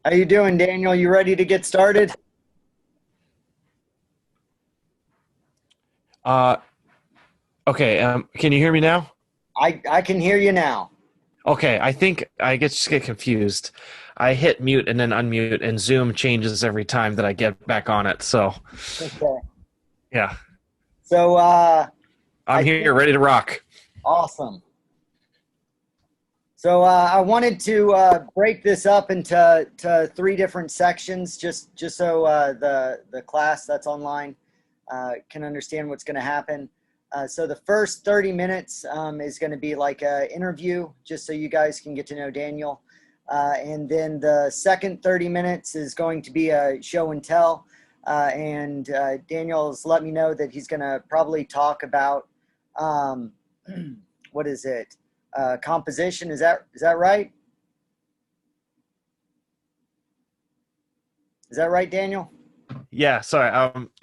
How you doing, Daniel? You ready to get started? Uh, okay. Can you hear me now? I can hear you now. Okay, I think I just get confused. I hit mute and then unmute, and Zoom changes every time that I get back on it. So, Okay. yeah, So I'm I think here, ready to rock. awesome. So I wanted to break this up into three different sections, just so the class that's online can understand what's going to happen. So the first 30 minutes is going to be like an interview, just so you guys can get to know Daniel. And then the second 30 minutes is going to be a show and tell. And Daniel's let me know that he's going to probably talk about um, what is it? Composition. Is that right? Is that right, Daniel? Yeah, sorry,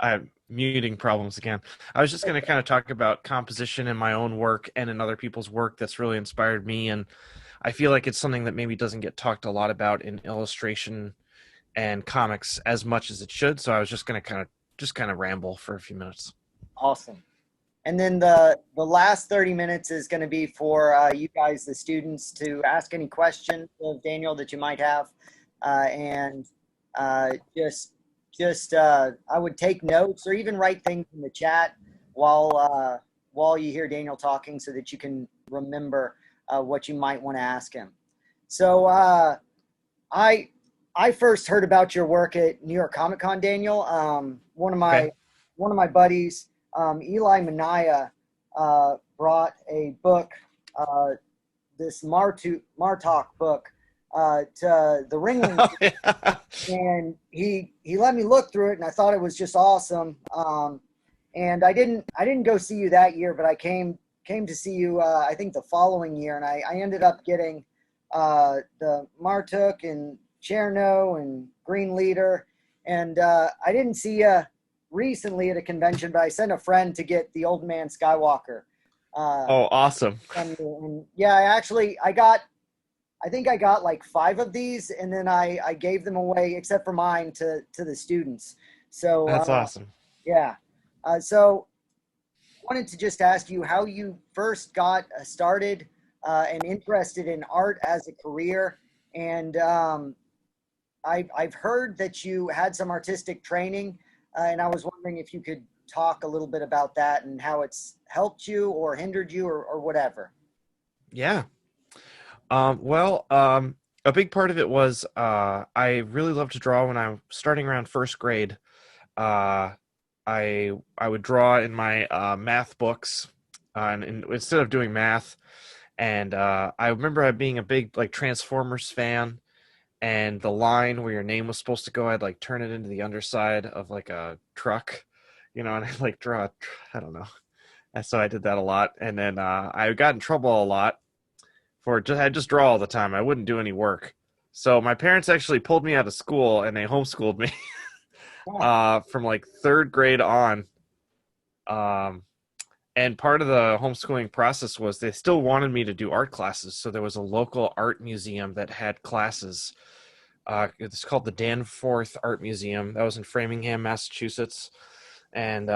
I'm muting problems again. I was just going to kind of talk about composition in my own work and in other people's work that's really inspired me, and I feel like it's something that maybe doesn't get talked a lot about in illustration and comics as much as it should. So I was just going to kind of ramble for a few minutes. Awesome. And then the last 30 minutes is going to be for you guys, the students, to ask any questions of Daniel that you might have, and just I would take notes or even write things in the chat while you hear Daniel talking, so that you can remember what you might want to ask him. So I I first heard about your work at New York Comic Con, Daniel. Okay. One of my buddies, Eli Manaya, brought a book, uh, this Martok book, to the Ringling, Oh, yeah. and he let me look through it, and I thought it was just awesome. And I didn't go see you that year, but I came to see you, I think the following year, and I ended up getting the Martuk and Cherno and Green Leader, and I didn't see you recently at a convention, but I sent a friend to get the Old Man Skywalker. Uh, Oh, awesome. from you. And yeah, I think I got like five of these, and then I gave them away, except for mine, to the students. So That's awesome. yeah, so wanted to just ask you how you first got started and interested in art as a career. And I've heard that you had some artistic training, and I was wondering if you could talk a little bit about that and how it's helped you or hindered you, or whatever. Yeah. Well, a big part of it was I really loved to draw when I was starting around first grade. Uh, I would draw in my math books, and instead of doing math, and I remember I being a big like Transformers fan, and the line where your name was supposed to go, I'd like turn it into the underside of like a truck, and I'd like draw, I don't know. And so I did that a lot, and then I got in trouble a lot for just I just draw all the time. I wouldn't do any work. So my parents actually pulled me out of school and they homeschooled me Yeah. from like third grade on. Um, and part of the homeschooling process was they still wanted me to do art classes. So there was a local art museum that had classes. It's called the Danforth Art Museum. That was in Framingham, Massachusetts. And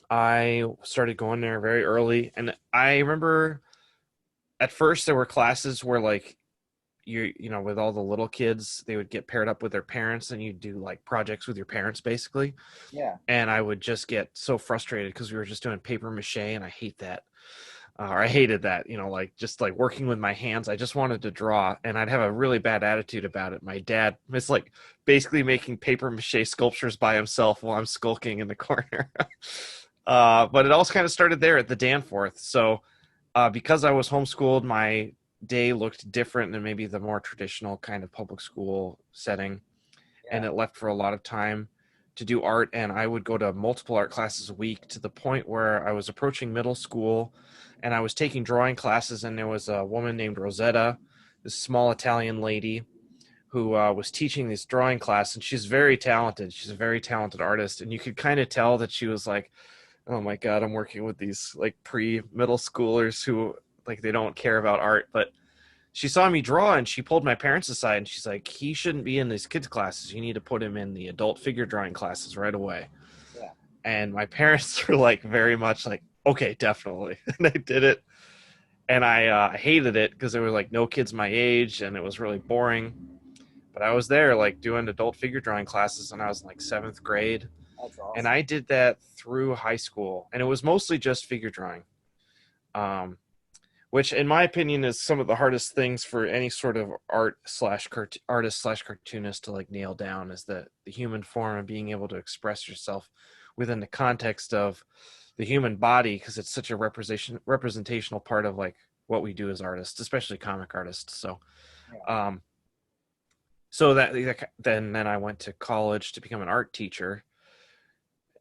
I started going there very early. And I remember at first there were classes where like with all the little kids, they would get paired up with their parents and you'd do like projects with your parents basically. Yeah. And I would just get so frustrated because we were just doing paper mache and I hate that. Or I hated that, like just like working with my hands. I just wanted to draw and I'd have a really bad attitude about it. My dad was like basically making paper mache sculptures by himself while I'm skulking in the corner. But it all kind of started there at the Danforth. So because I was homeschooled, my day looked different than maybe the more traditional kind of public school setting. And Yeah. it left for a lot of time to do art. And I would go to multiple art classes a week to the point where I was approaching middle school and I was taking drawing classes. And there was a woman named Rosetta, this small Italian lady who was teaching this drawing class. And she's very talented. She's a very talented artist. And you could kind of tell that she was like, oh my God, I'm working with these like pre-middle schoolers who like they don't care about art. But she saw me draw and she pulled my parents aside and she's like, he shouldn't be in these kids classes. You need to put him in the adult figure drawing classes right away. Yeah. And my parents were like very much like, okay, definitely. And they did it. And I hated it because there were like no kids my age and it was really boring. But I was there like doing adult figure drawing classes when I was in like 7th grade. That's And awesome. I did that through high school. And it was mostly just figure drawing. Um, which in my opinion is some of the hardest things for any sort of artist slash cartoonist to like nail down, is the human form and being able to express yourself within the context of the human body, because it's such a representational part of like what we do as artists, especially comic artists. So Yeah. um so then I went to college to become an art teacher.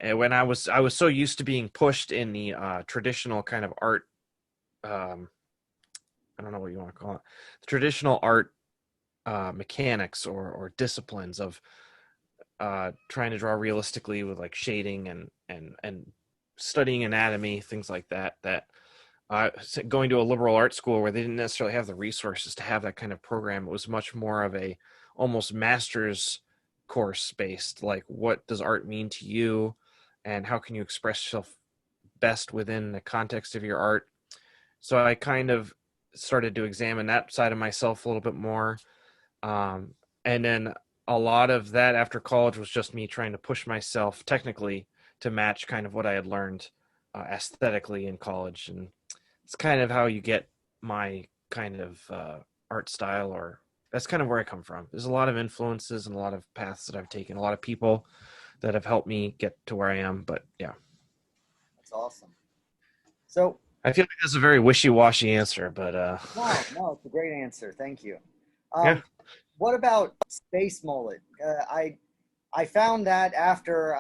And when I was so used to being pushed in the traditional kind of art, um I don't know what you want to call it, the traditional art mechanics or disciplines of trying to draw realistically with like shading and studying anatomy, things like that. Going to a liberal art school where they didn't necessarily have the resources to have that kind of program, it was much more of a almost master's course based. Like, what does art mean to you, and how can you express yourself best within the context of your art? So I kind of started to examine that side of myself a little bit more. Um, and then a lot of that after college was just me trying to push myself technically to match kind of what I had learned aesthetically in college. And it's kind of how you get my kind of art style, or that's kind of where I come from. There's a lot of influences and a lot of paths that I've taken, a lot of people that have helped me get to where I am. But yeah, That's awesome. So, I feel like that's a very wishy-washy answer, but no, no, it's a great answer. Thank you. yeah. Um, what about Space Mullet? I found that after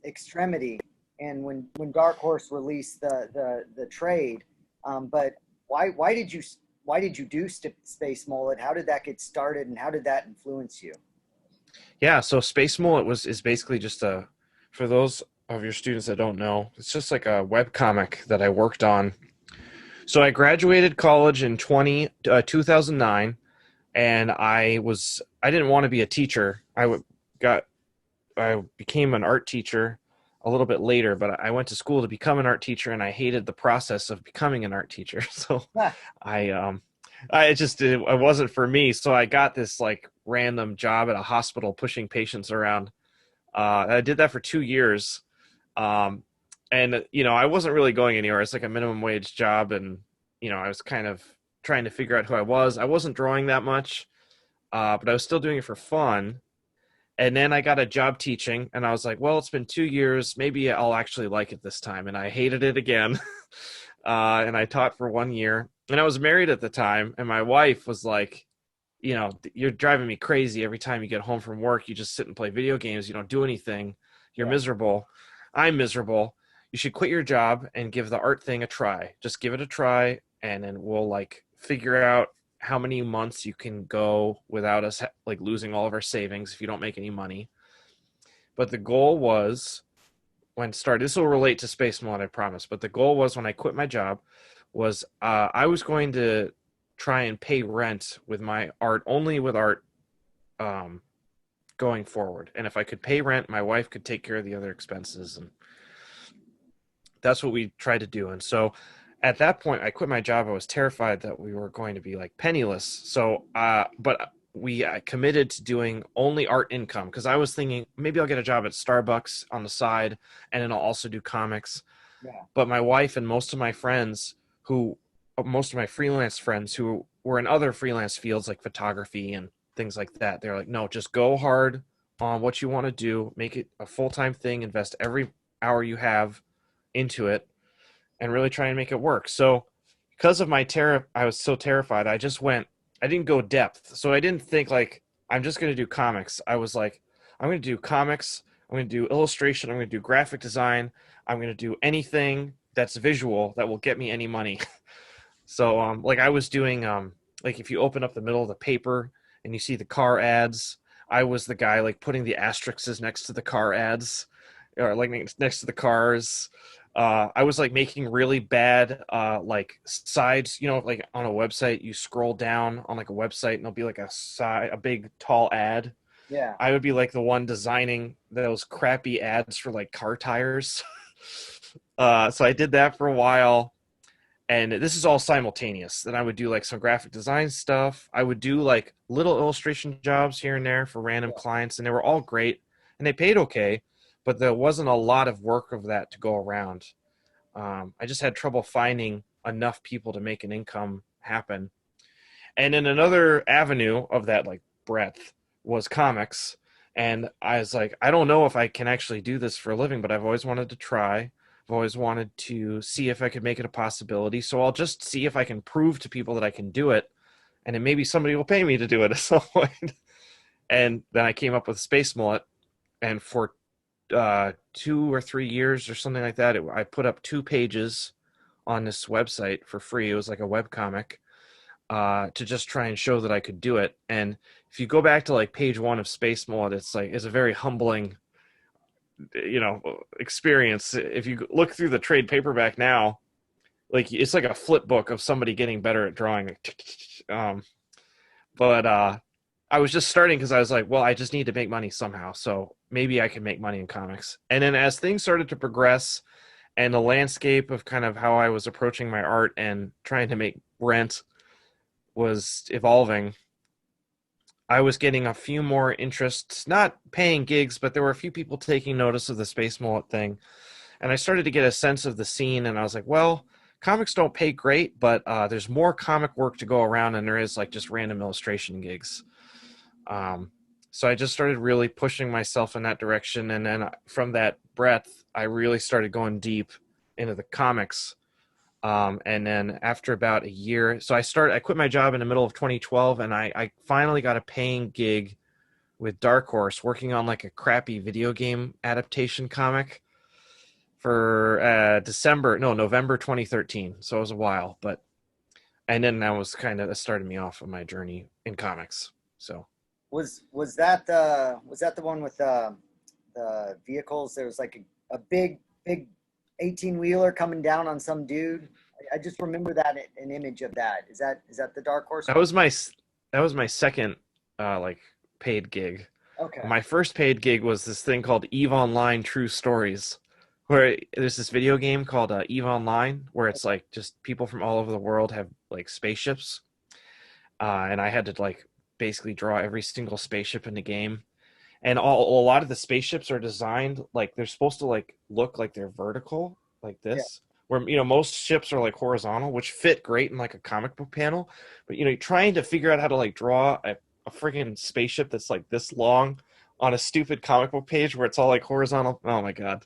Extremity, and when Dark Horse released the trade. But why did you do Space Mullet? How did that get started, and how did that influence you? Yeah, so Space Mullet is basically just a, for those of your students that don't know, it's just like a web comic that I worked on. So I graduated college in 2009, and I didn't want to be a teacher. Got I became an art teacher a little bit later, but I went to school to become an art teacher, and I hated the process of becoming an art teacher. So Ah, I it wasn't for me. So I got this like random job at a hospital pushing patients around. I did that for 2 years, um, and I wasn't really going anywhere. It's like a minimum wage job, and I was kind of trying to figure out who I was. I wasn't drawing that much, but I was still doing it for fun. And then I got a job teaching, and I was like, well, it's been 2 years. Maybe I'll actually like it this time. And I hated it again. And I taught for 1 year. And I was married at the time. And my wife was like, you're driving me crazy. Every time you get home from work, you just sit and play video games. You don't do anything. You're yeah, miserable. I'm miserable. You should quit your job and give the art thing a try. Just give it a try, and then we'll like figure out how many months you can go without us like losing all of our savings if you don't make any money. But the goal was, when started, this will relate to Space Mullet, I promise. But the goal was, when I quit my job, was I was going to try and pay rent with my art, only with art, um, going forward. And if I could pay rent, my wife could take care of the other expenses, and that's what we tried to do. And so at that point, I quit my job. I was terrified that we were going to be like penniless. So, but we committed to doing only art income, because I was thinking maybe I'll get a job at Starbucks on the side, and then I'll also do comics. yeah, But my wife and most of my freelance friends who were in other freelance fields like photography and things like that, they're like, no, just go hard on what you want to do, make it a full-time thing, invest every hour you have into it, and really try and make it work. So because of my terror, I was so terrified. I didn't go depth. So I didn't think like, I'm just going to do comics. I was like, I'm going to do comics. I'm going to do illustration. I'm going to do graphic design. I'm going to do anything that's visual that will get me any money. So, like I was doing, like if you open up the middle of the paper and you see the car ads, I was the guy like putting the asterisks next to the car ads, or like next to the cars. I was like making really bad like sides, you know, like on a website, you scroll down on like a website and there'll be like a big tall ad. Yeah. I would be like the one designing those crappy ads for like car tires. So I did that for a while, and this is all simultaneous. Then I would do like some graphic design stuff. I would do like little illustration jobs here and there for random Yeah. clients, and they were all great and they paid okay, but there wasn't a lot of work of that to go around. I just had trouble finding enough people to make an income happen. And then another avenue of that like breadth was comics. And I was like, I don't know if I can actually do this for a living, but I've always wanted to try. I've always wanted to see if I could make it a possibility. So I'll just see if I can prove to people that I can do it. And then maybe somebody will pay me to do it at some point. And then I came up with Space Mullet. And for 2 or 3 years or something like that, I put up 2 pages on this website for free. It was like a web comic to just try and show that I could do it. And if you go back to like page 1 of Space Mullet, it's a very humbling, you know, experience. If you look through the trade paperback now, like it's like a flip book of somebody getting better at drawing. But I was just starting because I was like, well, I just need to make money somehow. So maybe I can make money in comics. And then as things started to progress and the landscape of kind of how I was approaching my art and trying to make rent was evolving, I was getting a few more interests, not paying gigs, but there were a few people taking notice of the Space Mullet thing. And I started to get a sense of the scene, and I was like, well, comics don't pay great, but there's more comic work to go around than there is like just random illustration gigs. Um, so I just started really pushing myself in that direction. And then from that breadth, I really started going deep into the comics. And then after about a year, so I quit my job in the middle of 2012, and I finally got a paying gig with Dark Horse working on like a crappy video game adaptation comic for November 2013. So it was a while, and then that started me off on my journey in comics. So Was that the one with the vehicles? There was like a big 18-wheeler coming down on some dude. I just remember that an image of that. Is that the Dark Horse that one? was my second like paid gig. Okay. My first paid gig was this thing called Eve Online True Stories, where there's this video game called Eve Online, where it's like just people from all over the world have like spaceships, and I had to like basically draw every single spaceship in the game. And a lot of the spaceships are designed like they're supposed to like look like they're vertical, like Yeah. this. Where most ships are like horizontal, which fit great in like a comic book panel. But you're trying to figure out how to like draw a freaking spaceship that's like this long on a stupid comic book page where it's all like horizontal. Oh my god.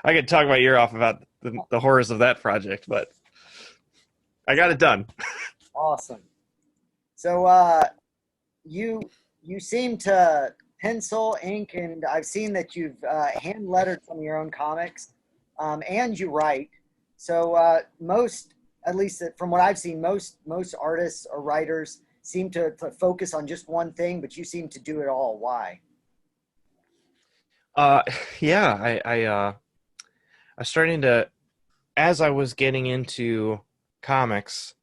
I could talk my ear off about the horrors of that project, but I got it done. Awesome. So you seem to pencil, ink, and I've seen that you've hand lettered some of your own comics, and you write. So most, at least from what I've seen, most artists or writers seem to focus on just one thing, but you seem to do it all. Why? Uh, yeah, I was starting to, as I was getting into comics,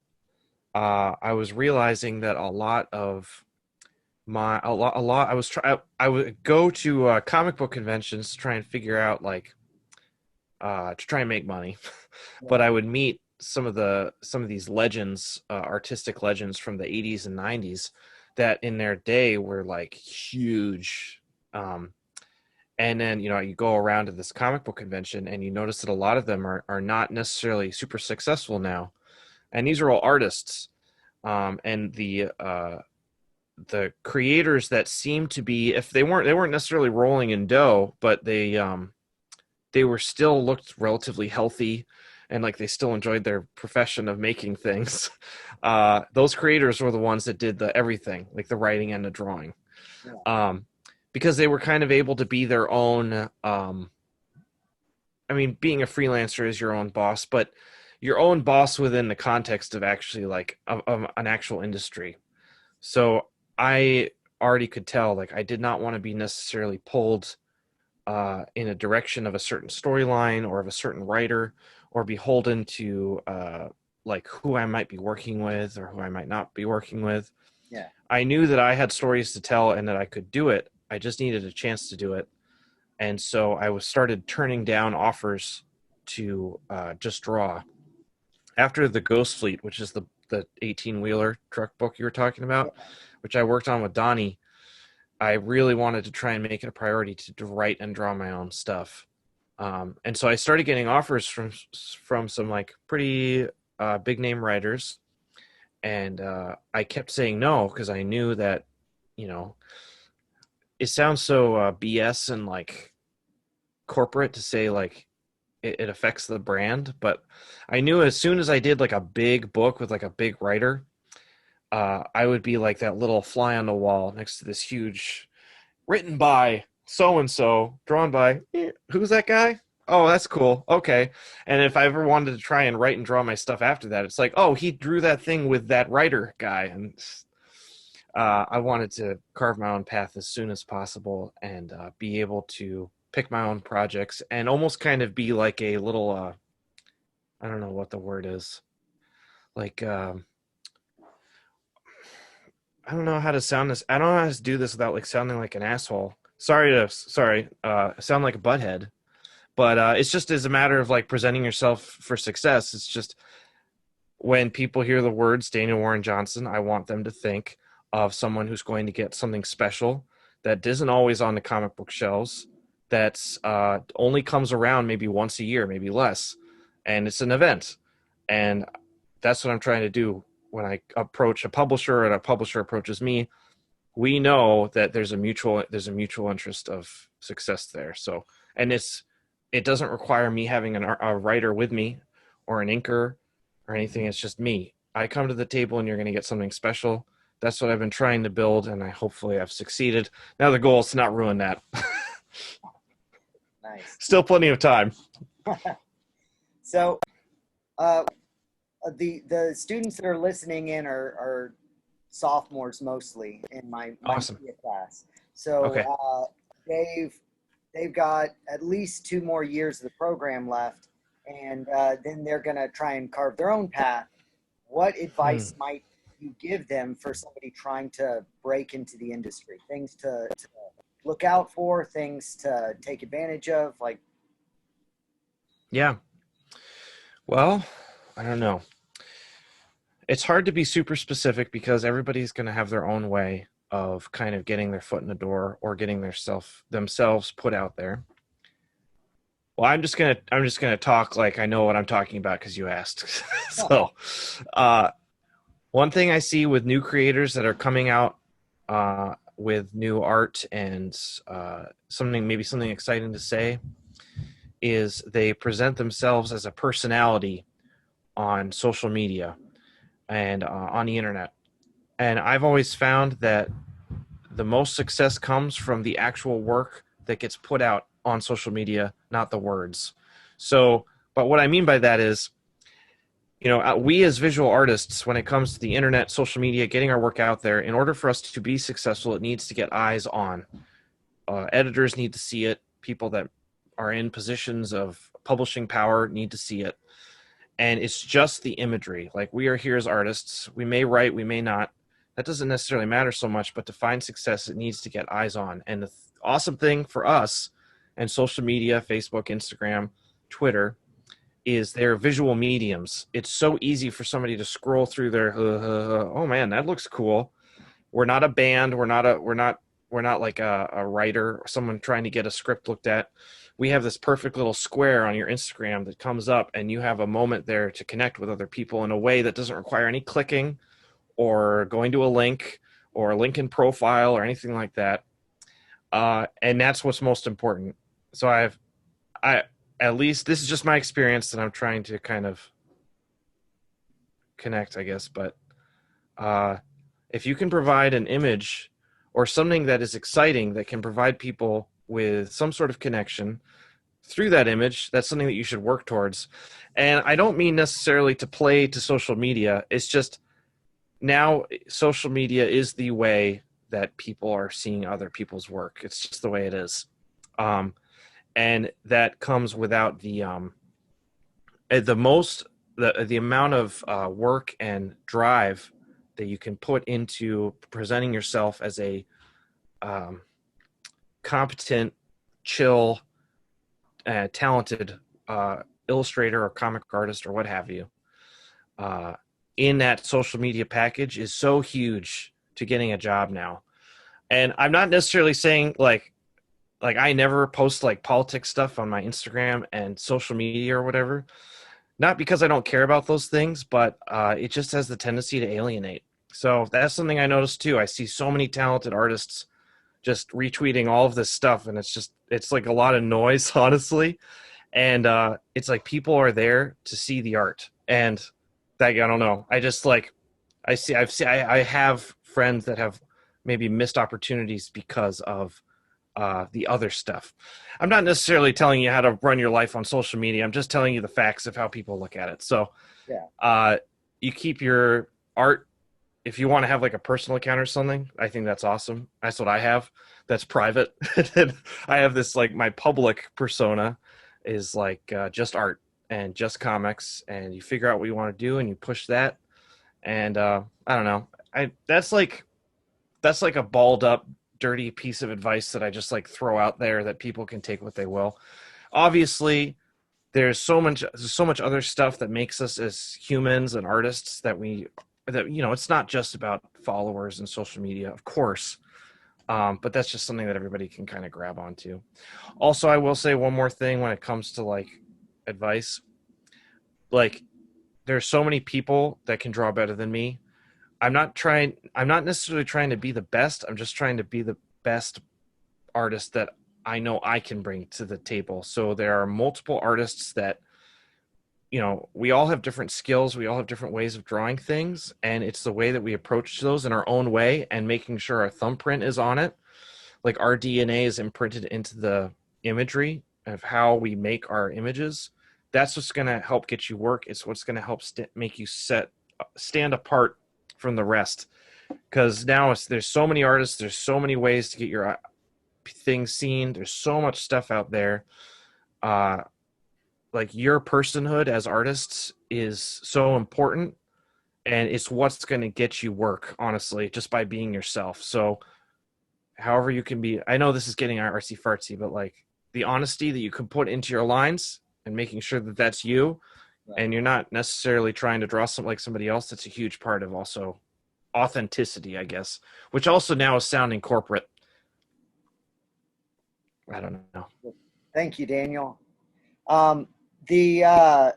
I was realizing that I would go to comic book conventions to try and figure out like to try and make money, but Yeah. I would meet some of these legends, artistic legends from the 80s and 90s that in their day were like huge. And then you go around to this comic book convention and you notice that a lot of them are not necessarily super successful now, and these are all artists, and the creators that seem to be, if they weren't necessarily rolling in dough, but they were still looked relatively healthy and like they still enjoyed their profession of making things. Those creators were the ones that did the everything, like the writing and the drawing. Yeah. Because they were kind of able to be their own. I mean, being a freelancer is your own boss, but your own boss within the context of actually like of an actual industry. So I already could tell, like, I did not want to be necessarily pulled in a direction of a certain storyline or of a certain writer, or beholden to like who I might be working with or who I might not be working with. Yeah. I knew that I had stories to tell and that I could do it. I just needed a chance to do it. And so I was started turning down offers to just draw. After the Ghost Fleet, which is the 18-wheeler truck book you were talking about, which I worked on with Donnie, I really wanted to try and make it a priority to write and draw my own stuff. And so I started getting offers from some like pretty big name writers, and I kept saying no because I knew that, you know, it sounds so BS and like corporate to say like it affects the brand, but I knew as soon as I did like a big book with like a big writer, I would be like that little fly on the wall next to this huge written by so and so, drawn by who's that guy? Oh, that's cool. Okay. And if I ever wanted to try and write and draw my stuff after that, it's like, oh, he drew that thing with that writer guy. And I wanted to carve my own path as soon as possible and be able to pick my own projects and almost kind of be like a little, I don't know what the word is. Like, I don't know how to sound this. I don't know how to do this without like sounding like an asshole. Sorry, sound like a butthead. But it's just as a matter of like presenting yourself for success. It's just when people hear the words Daniel Warren Johnson, I want them to think of someone who's going to get something special that isn't always on the comic book shelves, that's only comes around maybe once a year, maybe less, and it's an event. And that's what I'm trying to do when I approach a publisher and a publisher approaches me. We know that there's a mutual interest of success there. So, and it doesn't require me having a writer with me or an inker or anything. It's just me. I come to the table and you're going to get something special. That's what I've been trying to build, and hopefully I've succeeded. Now the goal is to not ruin that. Nice. Still plenty of time. So the students that are listening in are sophomores mostly in my Awesome. media class. So Okay. They've got at least 2 more years of the program left, and then they're going to try and carve their own path. What advice might you give them for somebody trying to break into the industry? Things to look out for, things to take advantage of, like. Yeah. Well, I don't know. It's hard to be super specific because everybody's going to have their own way of kind of getting their foot in the door or getting themselves put out there. Well, I'm just gonna talk like I know what I'm talking about because you asked. So, one thing I see with new creators that are coming out with new art and something exciting to say is they present themselves as a personality on social media and on the internet. And I've always found that the most success comes from the actual work that gets put out on social media, not the words. So, but what I mean by that is, we as visual artists, when it comes to the internet, social media, getting our work out there, in order for us to be successful, it needs to get eyes on. Editors need to see it. People that are in positions of publishing power need to see it. And it's just the imagery. Like, we are here as artists. We may write, we may not. That doesn't necessarily matter so much, but to find success, it needs to get eyes on. And the awesome thing for us and social media, Facebook, Instagram, Twitter, is they're visual mediums. It's so easy for somebody to scroll through their, oh man, that looks cool. We're not a band. We're not like a writer or someone trying to get a script looked at. We have this perfect little square on your Instagram that comes up, and you have a moment there to connect with other people in a way that doesn't require any clicking or going to a link or a link in profile or anything like that. And that's what's most important. So at least this is just my experience that I'm trying to kind of connect, I guess. But if you can provide an image or something that is exciting that can provide people with some sort of connection through that image, that's something that you should work towards. And I don't mean necessarily to play to social media. It's just now social media is the way that people are seeing other people's work. It's just the way it is. and that comes without the most the amount of work and drive that you can put into presenting yourself as a um, competent, chill, talented illustrator or comic artist or what have you, uh, in that social media package is so huge to getting a job now. And I'm not necessarily saying like I never post like politics stuff on my Instagram and social media or whatever. Not because I don't care about those things, but it just has the tendency to alienate. So that's something I noticed too. I see so many talented artists just retweeting all of this stuff, and it's like a lot of noise, honestly. And it's like people are there to see the art, and that I don't know. I just like I have friends that have maybe missed opportunities because of the other stuff. I'm not necessarily telling you how to run your life on social media. I'm just telling you the facts of how people look at it. So Yeah. you keep your art if you want to have like a personal account or something. I think that's awesome. That's what I have. That's private. I have this like my public persona is like just art and just comics, and you figure out what you want to do and you push that. And I don't know. I that's like a balled up dirty piece of advice that I just like throw out there that people can take what they will. Obviously, there's so much other stuff that makes us as humans and artists that it's not just about followers and social media, of course. But that's just something that everybody can kind of grab onto. Also, I will say one more thing when it comes to like advice. Like, there's so many people that can draw better than me. I'm not necessarily trying to be the best. I'm just trying to be the best artist that I know I can bring to the table. So there are multiple artists that, we all have different skills. We all have different ways of drawing things. And it's the way that we approach those in our own way and making sure our thumbprint is on it. Like our DNA is imprinted into the imagery of how we make our images. That's what's going to help get you work. It's what's going to help make you stand apart from the rest, because now there's so many artists, there's so many ways to get your things seen, there's so much stuff out there. Like your personhood as artists is so important, and it's what's going to get you work, honestly, just by being yourself. So however you can be, I know this is getting artsy fartsy, but like the honesty that you can put into your lines and making sure that that's you, and you're not necessarily trying to draw something like somebody else. That's a huge part of also authenticity, I guess, which also now is sounding corporate. I don't know. Thank you, Daniel. Um, the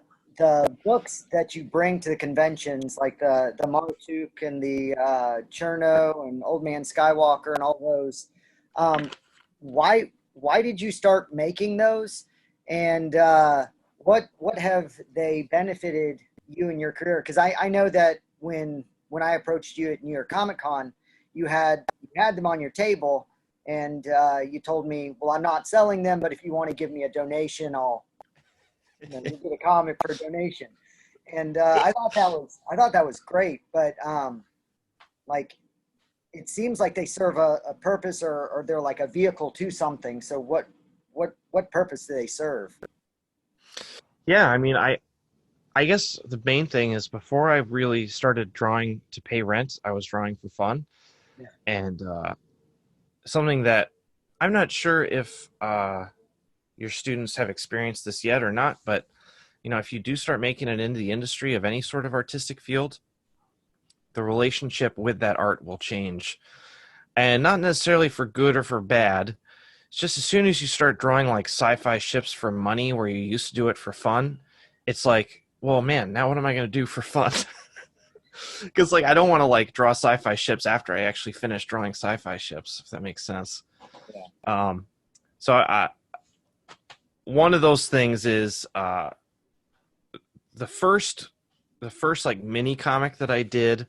books that you bring to the conventions, like the Martuk and the Cherno and Old Man Skywalker and all those, why did you start making those? And what have they benefited you in your career? Because I know that when I approached you at New York Comic Con, you had them on your table, and you told me, well, I'm not selling them, but if you want to give me a donation, I'll you get a comic for a donation. And I thought that was great, but like it seems like they serve a purpose, or they're like a vehicle to something. So what purpose do they serve? Yeah, I mean, I guess the main thing is before I really started drawing to pay rent, I was drawing for fun. Yeah. And something that I'm not sure if your students have experienced this yet or not, but if you do start making it into the industry of any sort of artistic field, the relationship with that art will change. And not necessarily for good or for bad. It's just as soon as you start drawing like sci-fi ships for money where you used to do it for fun, it's like, well, man, now what am I going to do for fun? Because like I don't want to like draw sci-fi ships after I actually finish drawing sci-fi ships, if that makes sense. Yeah. So one of those things is the first like mini comic that I did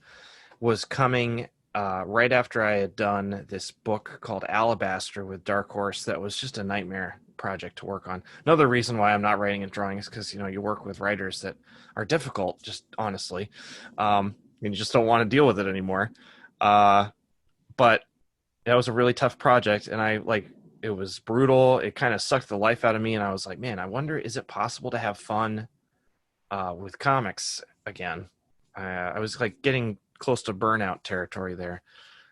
was coming right after I had done this book called Alabaster with Dark Horse. That was just a nightmare project to work on. Another reason why I'm not writing and drawing is because you work with writers that are difficult, just honestly, and you just don't want to deal with it anymore. But that was a really tough project, and I like it was brutal. It kind of sucked the life out of me, and I was like, man, I wonder, is it possible to have fun with comics again? I was like getting close to burnout territory there,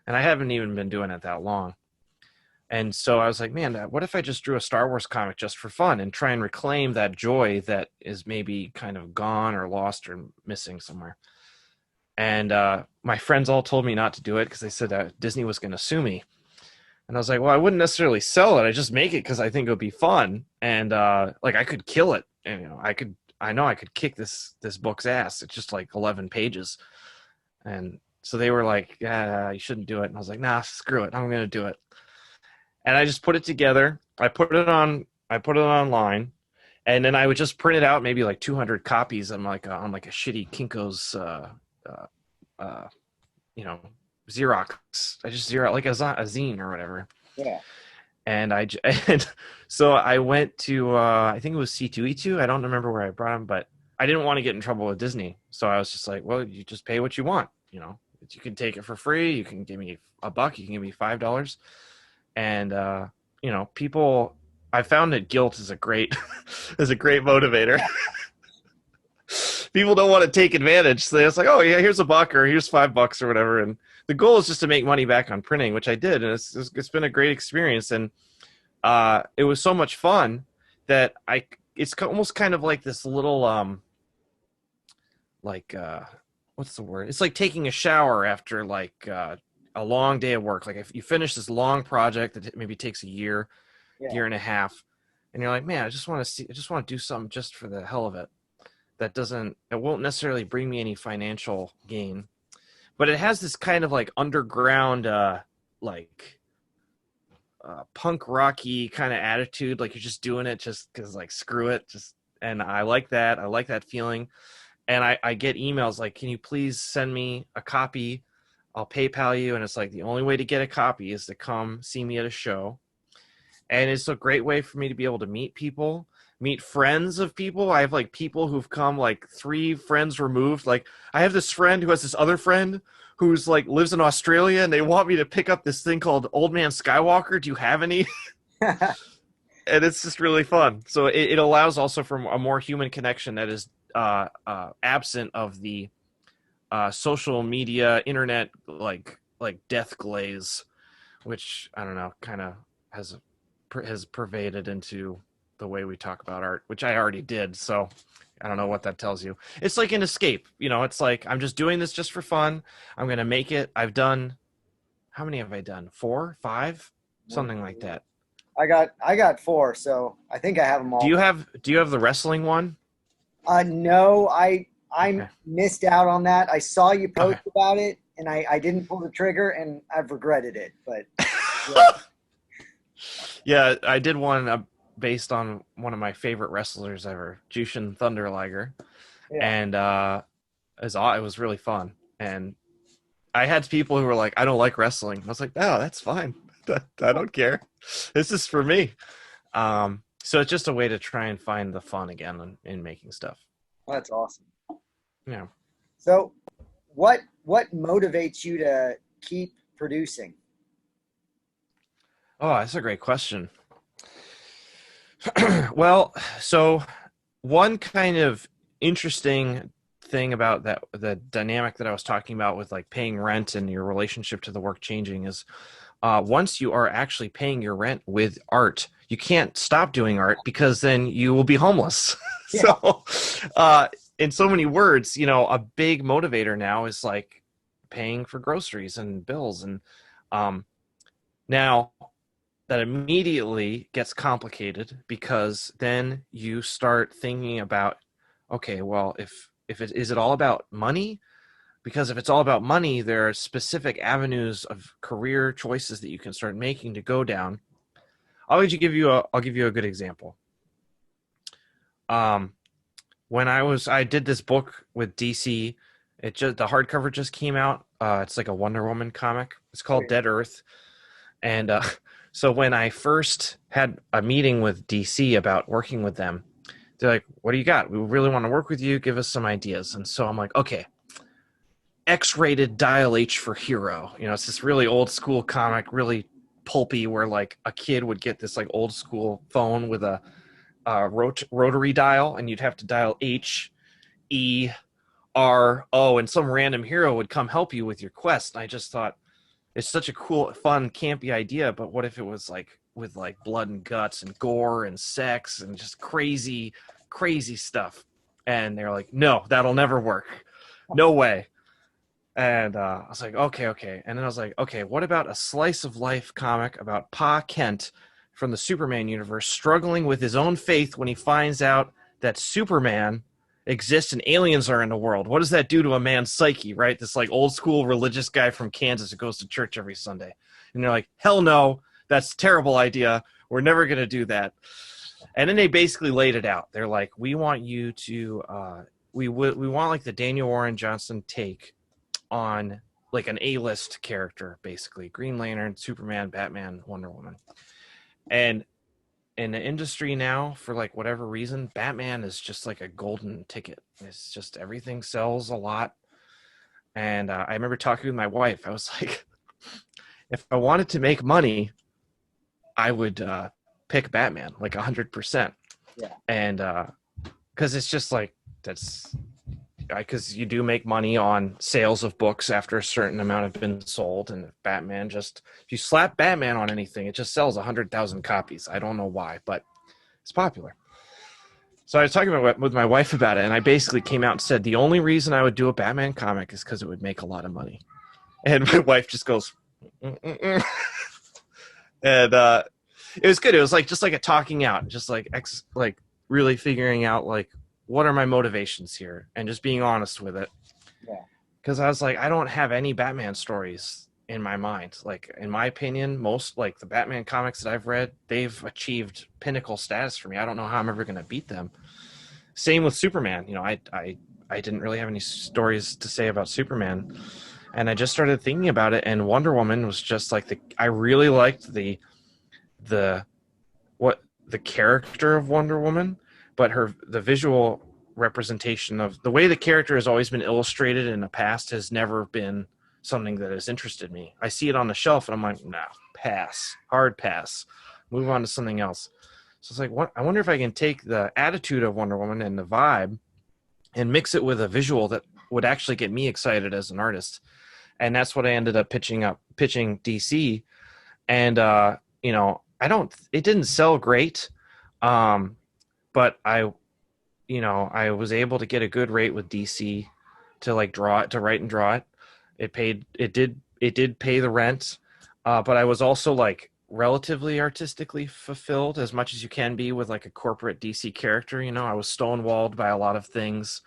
and I haven't even been doing it that long. And so I was like, man, what if I just drew a Star Wars comic just for fun and try and reclaim that joy that is maybe kind of gone or lost or missing somewhere? And my friends all told me not to do it because they said that Disney was going to sue me. And I was like, well, I wouldn't necessarily sell it. I just make it because I think it would be fun. And like I could kill it. And, you know, I could kick this book's ass. It's just like 11 pages. And so they were like, yeah, you shouldn't do it. And I was like, nah, screw it. I'm going to do it. And I just put it together. I put it online. And then I would just print it out, maybe like 200 copies on like a shitty Kinko's, you know, Xerox. I just Xerox like a zine or whatever. Yeah. And and so I went to I think it was C2E2. I don't remember where I brought them, but I didn't want to get in trouble with Disney. So I was just like, well, you just pay what you want. You know, you can take it for free. You can give me $1. You can give me $5. And you know, people. I found that guilt is a great is a great motivator. People don't want to take advantage. So it's like, oh yeah, here's $1 or here's $5 or whatever. And the goal is just to make money back on printing, which I did, and it's been a great experience. And it was so much fun that it's almost kind of like this little what's the word? It's like taking a shower after like a long day of work. Like if you finish this long project that maybe takes a year, year and a half, and you're like, man, I just want to do something just for the hell of it. It won't necessarily bring me any financial gain, but it has this kind of like underground, punk rocky kind of attitude. Like you're just doing it just because like, screw it. And I like that. I like that feeling. And I get emails like, can you please send me a copy? I'll PayPal you. And it's like, the only way to get a copy is to come see me at a show. And it's a great way for me to be able to meet people, meet friends of people. I have like people who've come like 3 friends removed. Like I have this friend who has this other friend who's like lives in Australia, and they want me to pick up this thing called Old Man Skywalker. Do you have any? And it's just really fun. So it allows also for a more human connection that is absent of the social media, internet, like death glaze, which I don't know, kind of has pervaded into the way we talk about art, which I already did. So I don't know what that tells you. It's like an escape, you know, it's like, I'm just doing this just for fun. I'm going to make it. I've done, how many have I done? 4, 5, something like that. I got 4. So I think I have them all. Do you have the wrestling one? No, I missed out on that. I saw you post about it, and I didn't pull the trigger, and I've regretted it, but yeah. Yeah, I did one based on one of my favorite wrestlers ever, Jushin Thunder Liger. Yeah. And it was really fun. And I had people who were like, I don't like wrestling. I was like, no, that's fine. I don't care. This is for me. So it's just a way to try and find the fun again in making stuff. That's awesome. Yeah. So what motivates you to keep producing? Oh, that's a great question. Well, so one kind of interesting thing about the dynamic that I was talking about with like paying rent and your relationship to the work changing is once you are actually paying your rent with art, you can't stop doing art because then you will be homeless. Yeah. So in so many words, you know, a big motivator now is like paying for groceries and bills. And now that immediately gets complicated because then you start thinking about, okay, well, if is it all about money? Because if it's all about money, there are specific avenues of career choices that you can start making to go down. I'll give you a good example. When I did this book with DC, the hardcover just came out. It's like a Wonder Woman comic. It's called Dead Earth. And so when I first had a meeting with DC about working with them, they're like, what do you got? We really want to work with you. Give us some ideas. And so I'm like, okay, X-rated Dial H for Hero. You know, it's this really old school comic, really pulpy, where like a kid would get this like old school phone with a rotary dial, and you'd have to dial HERO, and some random hero would come help you with your quest. And I just thought it's such a cool, fun, campy idea. But what if it was like with like blood and guts and gore and sex and just crazy, crazy stuff? And they're like, no, that'll never work. No way. And I was like, okay. And then I was like, okay, what about a slice of life comic about Pa Kent from the Superman universe struggling with his own faith when he finds out that Superman exists and aliens are in the world? What does that do to a man's psyche, right? This like old school religious guy from Kansas who goes to church every Sunday. And they're like, hell no, that's a terrible idea. We're never going to do that. And then they basically laid it out. They're like, we want you to, we want like the Daniel Warren Johnson take on like an A-list character, basically Green Lantern, Superman, Batman, Wonder Woman. And in the industry now, for like whatever reason, Batman is just like a golden ticket. It's just everything sells a lot. And I remember talking with my wife. I was like, if I wanted to make money, I would pick Batman like 100%. Yeah. And because it's just like, that's because you do make money on sales of books after a certain amount have been sold. And Batman just, if you slap Batman on anything, it just sells 100,000 copies. I don't know why, but it's popular. So I was talking with my wife about it, and I basically came out and said the only reason I would do a Batman comic is because it would make a lot of money. And my wife just goes, mm-mm-mm. And it was good. It was like just like a talking out, just like really figuring out like what are my motivations here, and just being honest with it. Yeah. Because I was like, I don't have any Batman stories in my mind. Like, in my opinion, most like the Batman comics that I've read, they've achieved pinnacle status for me. I don't know how I'm ever going to beat them. Same with Superman. You know, I didn't really have any stories to say about Superman, and I just started thinking about it. And Wonder Woman was just like I really liked the character of Wonder Woman, but the visual representation of the way the character has always been illustrated in the past has never been something that has interested me. I see it on the shelf and I'm like, no, pass, hard pass, move on to something else. So it's like, I wonder if I can take the attitude of Wonder Woman and the vibe and mix it with a visual that would actually get me excited as an artist. And that's what I ended up pitching DC. And, it didn't sell great. But I was able to get a good rate with DC to like to write and draw it. It did pay the rent. But I was also like relatively artistically fulfilled, as much as you can be with like a corporate DC character. You know, I was stonewalled by a lot of things,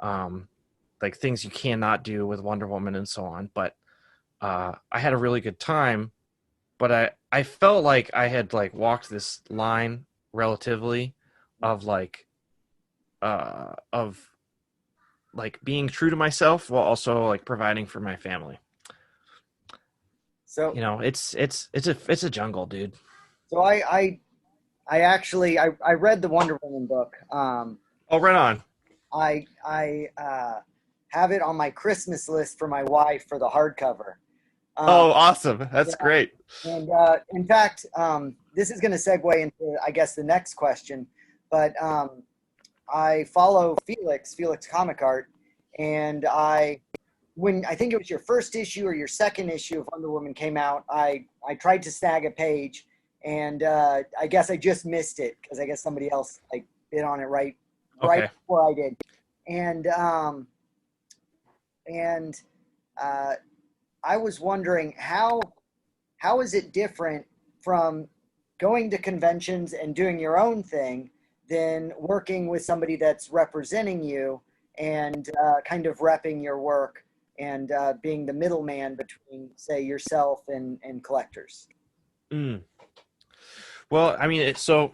like things you cannot do with Wonder Woman and so on. But I had a really good time. But I felt like I had like walked this line relatively of being true to myself while also like providing for my family. So, you know, it's a jungle, dude. So I actually read the Wonder Woman book. Oh, right on. I have it on my Christmas list for my wife for the hardcover. Oh, awesome. That's great. And in fact, this is going to segue into, I guess, the next question. But I follow Felix Comic Art, and when I think it was your first issue or your second issue of Wonder Woman came out, I tried to snag a page, and I guess I just missed it because I guess somebody else like bid on it right before I did, and I was wondering how is it different from going to conventions and doing your own thing than working with somebody that's representing you and kind of repping your work and being the middleman between, say, yourself and collectors? Well, I mean, it's a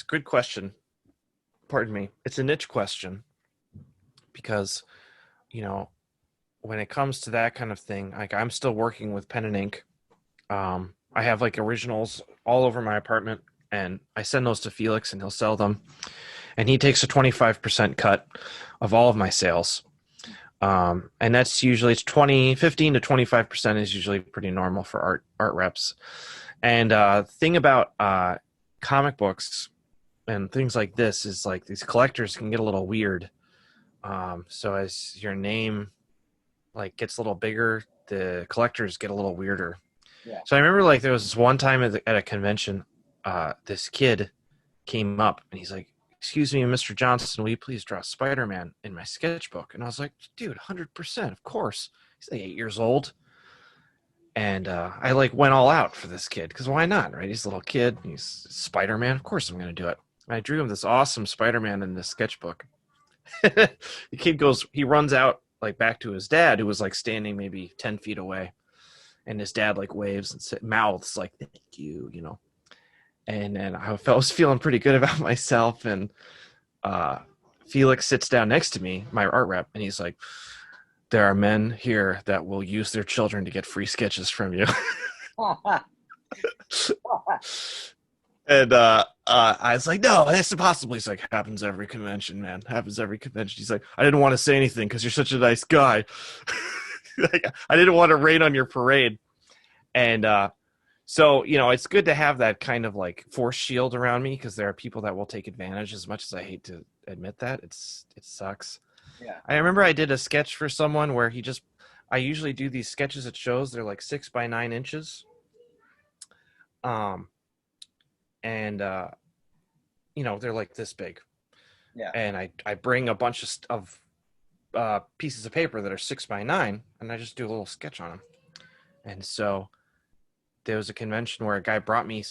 good question. Pardon me. It's a niche question because, you know, when it comes to that kind of thing, like I'm still working with pen and ink. I have like originals all over my apartment, and I send those to Felix and he'll sell them. And he takes a 25% cut of all of my sales. And that's usually it's 15 to 25% is usually pretty normal for art reps. And thing about comic books and things like this is like these collectors can get a little weird. So as your name like gets a little bigger, the collectors get a little weirder. Yeah. So I remember like there was this one time at a convention, this kid came up and he's like, "Excuse me, Mr. Johnson, will you please draw Spider-Man in my sketchbook?" And I was like, "Dude, 100%, of course." He's like 8 years old. And I like went all out for this kid because why not, right? He's a little kid. He's Spider-Man. Of course I'm going to do it. And I drew him this awesome Spider-Man in this sketchbook. The kid he runs out like back to his dad, who was like standing maybe 10 feet away. And his dad like waves and mouths like, "Thank you," you know. And then I was feeling pretty good about myself. And Felix sits down next to me, my art rep, and he's like, "There are men here that will use their children to get free sketches from you." And I was like, "No, that's impossible." He's like, "Happens every convention, man. Happens every convention." He's like, "I didn't want to say anything because you're such a nice guy." Like, I didn't want to rain on your parade. And so, you know, it's good to have that kind of like force shield around me because there are people that will take advantage. As much as I hate to admit that, it sucks. Yeah. I remember I did a sketch for someone where I usually do these sketches at shows. They're like 6 by 9 inches. And you know, they're like this big. Yeah. And I bring a bunch of pieces of paper that are 6 by 9, and I just do a little sketch on them. And so there was a convention where a guy brought me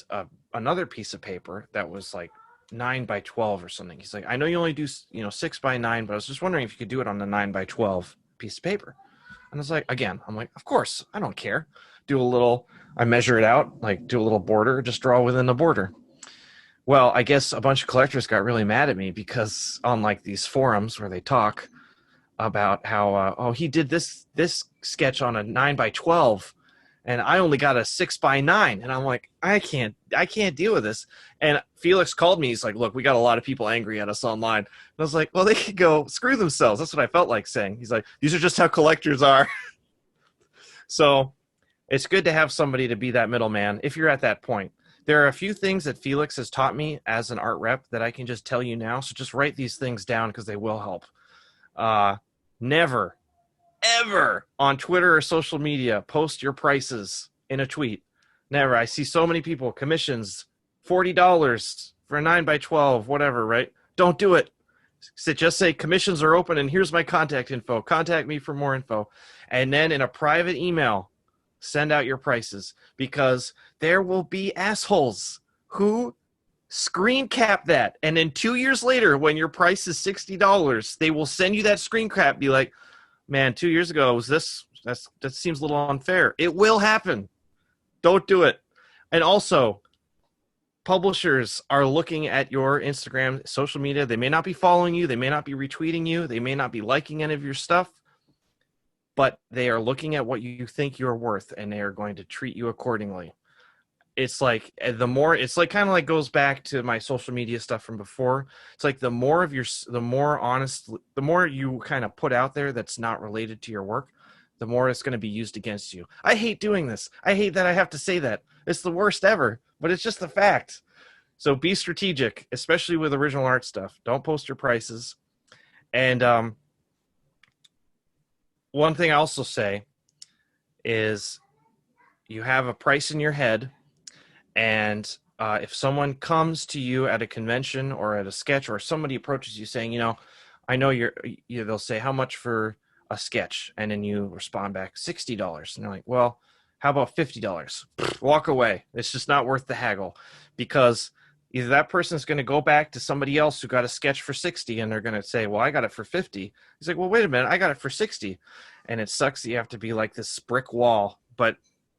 another piece of paper that was like 9 by 12 or something. He's like, "I know you only do 6 by 9, but I was just wondering if you could do it on the 9 by 12 piece of paper." And I was like, I'm like, "Of course, I don't care." I measure it out, like do a little border, just draw within the border. Well, I guess a bunch of collectors got really mad at me because on like these forums where they talk about how he did this sketch on a 9 by 12 and I only got a 6 by 9, and I'm like, I can't deal with this. And Felix called me. He's like, "Look, we got a lot of people angry at us online." And I was like, "Well, they could go screw themselves." That's what I felt like saying. He's like, "These are just how collectors are." So it's good to have somebody to be that middleman if you're at that point. There are a few things that Felix has taught me as an art rep that I can just tell you now. So just write these things down because they will help. Never, ever on Twitter or social media post your prices in a tweet. Never. I see so many people, commissions, $40 for a 9 by 12, whatever, right? Don't do it. So just say commissions are open and here's my contact info. Contact me for more info. And then in a private email, send out your prices, because there will be assholes who screen cap that. And then 2 years later, when your price is $60, they will send you that screen cap, be like, "Man, 2 years ago was this, that seems a little unfair." It will happen. Don't do it. And also, publishers are looking at your Instagram, social media. They may not be following you. They may not be retweeting you. They may not be liking any of your stuff, but they are looking at what you think you're worth, and they are going to treat you accordingly. It's like it's like kind of like goes back to my social media stuff from before. It's like the more you kind of put out there that's not related to your work, the more it's going to be used against you. I hate doing this. I hate that I have to say that. It's the worst ever, but it's just the fact. So be strategic, especially with original art stuff. Don't post your prices. And one thing I also say is you have a price in your head, and if someone comes to you at a convention or at a sketch, or somebody approaches you saying, "I know they'll say, 'How much for a sketch?' And then you respond back, $60. And they're like, 'Well, how about $50? Walk away. It's just not worth the haggle, because either that person's going to go back to somebody else who got a sketch for 60 and they're going to say, 'Well, I got it for 50. He's like, 'Well, wait a minute, I got it for 60. And it sucks that you have to be like this brick wall. But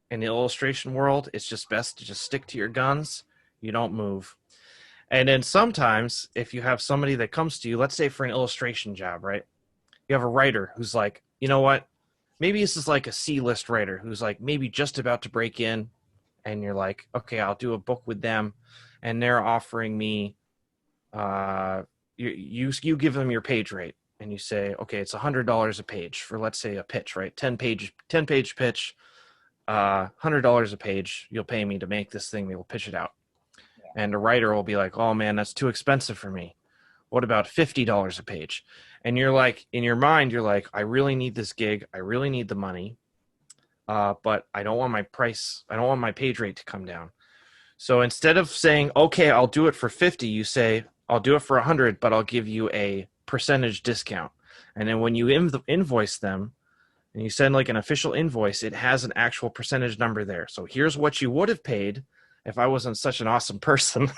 in the illustration world, it's just best to just stick to your guns. You don't move. And then sometimes if you have somebody that comes to you, let's say for an illustration job, right? You have a writer who's like, "You know what? Maybe this is like a C-list writer who's like maybe just about to break in." And you're like, "Okay, I'll do a book with them." And they're offering me, you give them your page rate. and you say, okay, it's $100 a page for, let's say, a pitch, right? 10-page pitch, $100 a page. You'll pay me to make this thing. We'll pitch it out. And a writer will be like, oh man, that's too expensive for me. What about $50 a page? And you're like, in your mind, you're like, I really need this gig. I really need the money. But I don't want my page rate to come down. So instead of saying, okay, I'll do it for 50, you say, I'll do it for 100, but I'll give you a percentage discount. And then when you invoice them and you send like an official invoice, it has an actual percentage number there. So here's what you would have paid if I wasn't such an awesome person.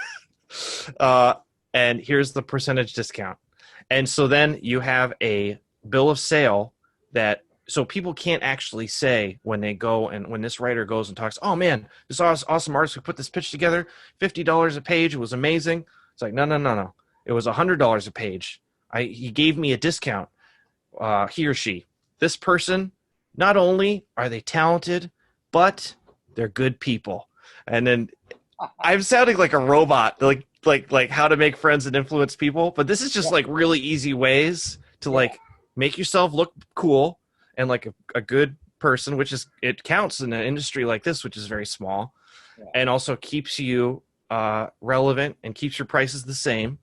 And here's the percentage discount. And so then you have a bill of sale that, so people can't actually say when they go and when this writer goes and talks, oh man, this awesome artist who put this pitch together, $50 a page, it was amazing. It's like, no. It was $100 a page. He gave me a discount, he or she. This person, not only are they talented, but they're good people. And then I'm sounding like a robot, like how to make friends and influence people. But this is just like really easy ways to like make yourself look cool and like a good person, which is, it counts in an industry like this, which is very small, and also keeps you relevant and keeps your prices the same.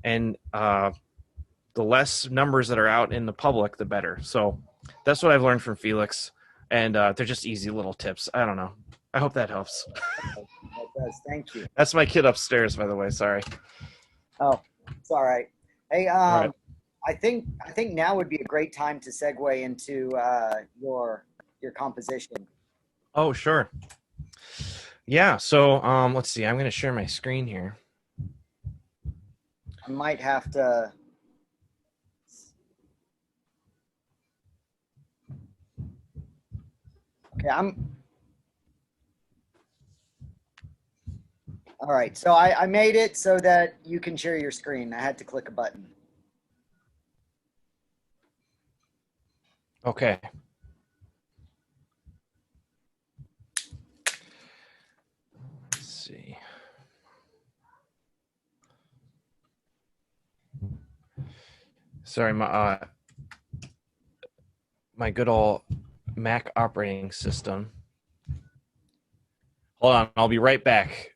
And the less numbers that are out in the public, the better. So that's what I've learned from Felix. And they're just easy little tips. I don't know. I hope that helps. That does. Thank you. That's my kid upstairs, by the way. Sorry. Oh, it's all right. Hey, All right. I think now would be a great time to segue into your composition. Oh, sure. Yeah. So let's see. I'm going to share my screen here. I might have to. Okay, all right. So I made it so that you can share your screen. I had to click a button. Okay. Let's see. Sorry, my good old Mac operating system. Hold on, I'll be right back.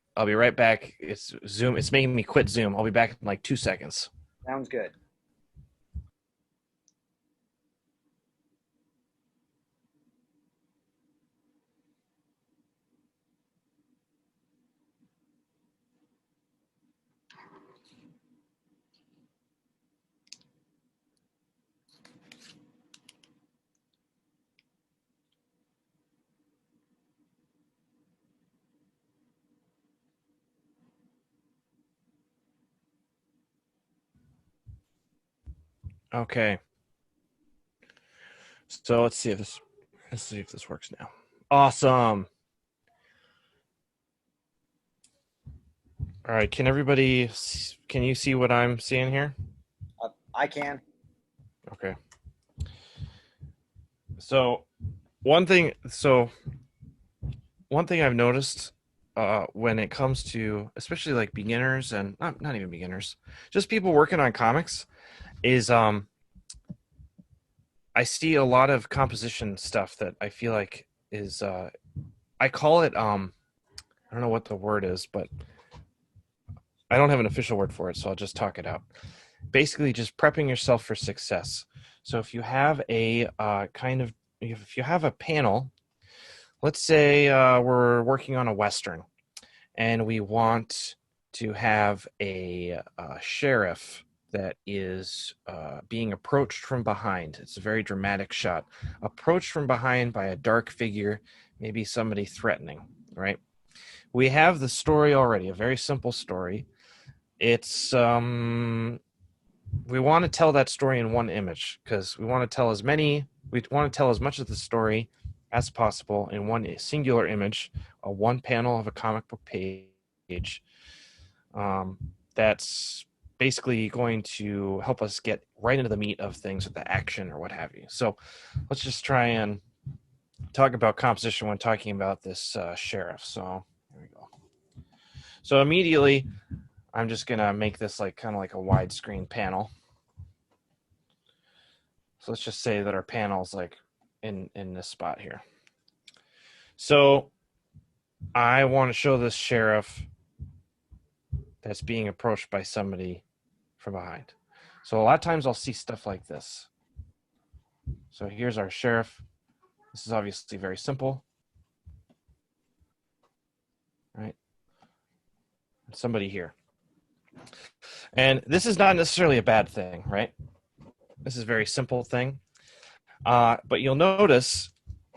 It's Zoom. It's making me quit Zoom. I'll be back in like 2 seconds. Sounds good. Okay. So let's see if this works now. Awesome. All right. Can you see what I'm seeing here? I can. Okay. So one thing I've noticed when it comes to especially like beginners and not even beginners, just people working on comics is I see a lot of composition stuff that I feel like is I call it I don't know what the word is, but I don't have an official word for it, so I'll just talk it out. Basically just prepping yourself for success. So if you have a if you have a panel, let's say we're working on a Western and we want to have a sheriff that is being approached from behind. It's a very dramatic shot. Approached from behind by a dark figure, maybe somebody threatening, right? We have the story already, a very simple story. It's we want to tell that story in one image because we want to tell as much of the story as possible in one singular image, one panel of a comic book page. That's basically going to help us get right into the meat of things with the action or what have you. So let's just try and talk about composition when talking about this sheriff. So here we go. So immediately I'm just going to make this like kind of like a widescreen panel. So let's just say that our panel's like in this spot here. So I want to show this sheriff that's being approached by somebody from behind. So a lot of times I'll see stuff like this. So here's our sheriff. This is obviously very simple, right? Somebody here. And this is not necessarily a bad thing, right? This is a very simple thing. But you'll notice,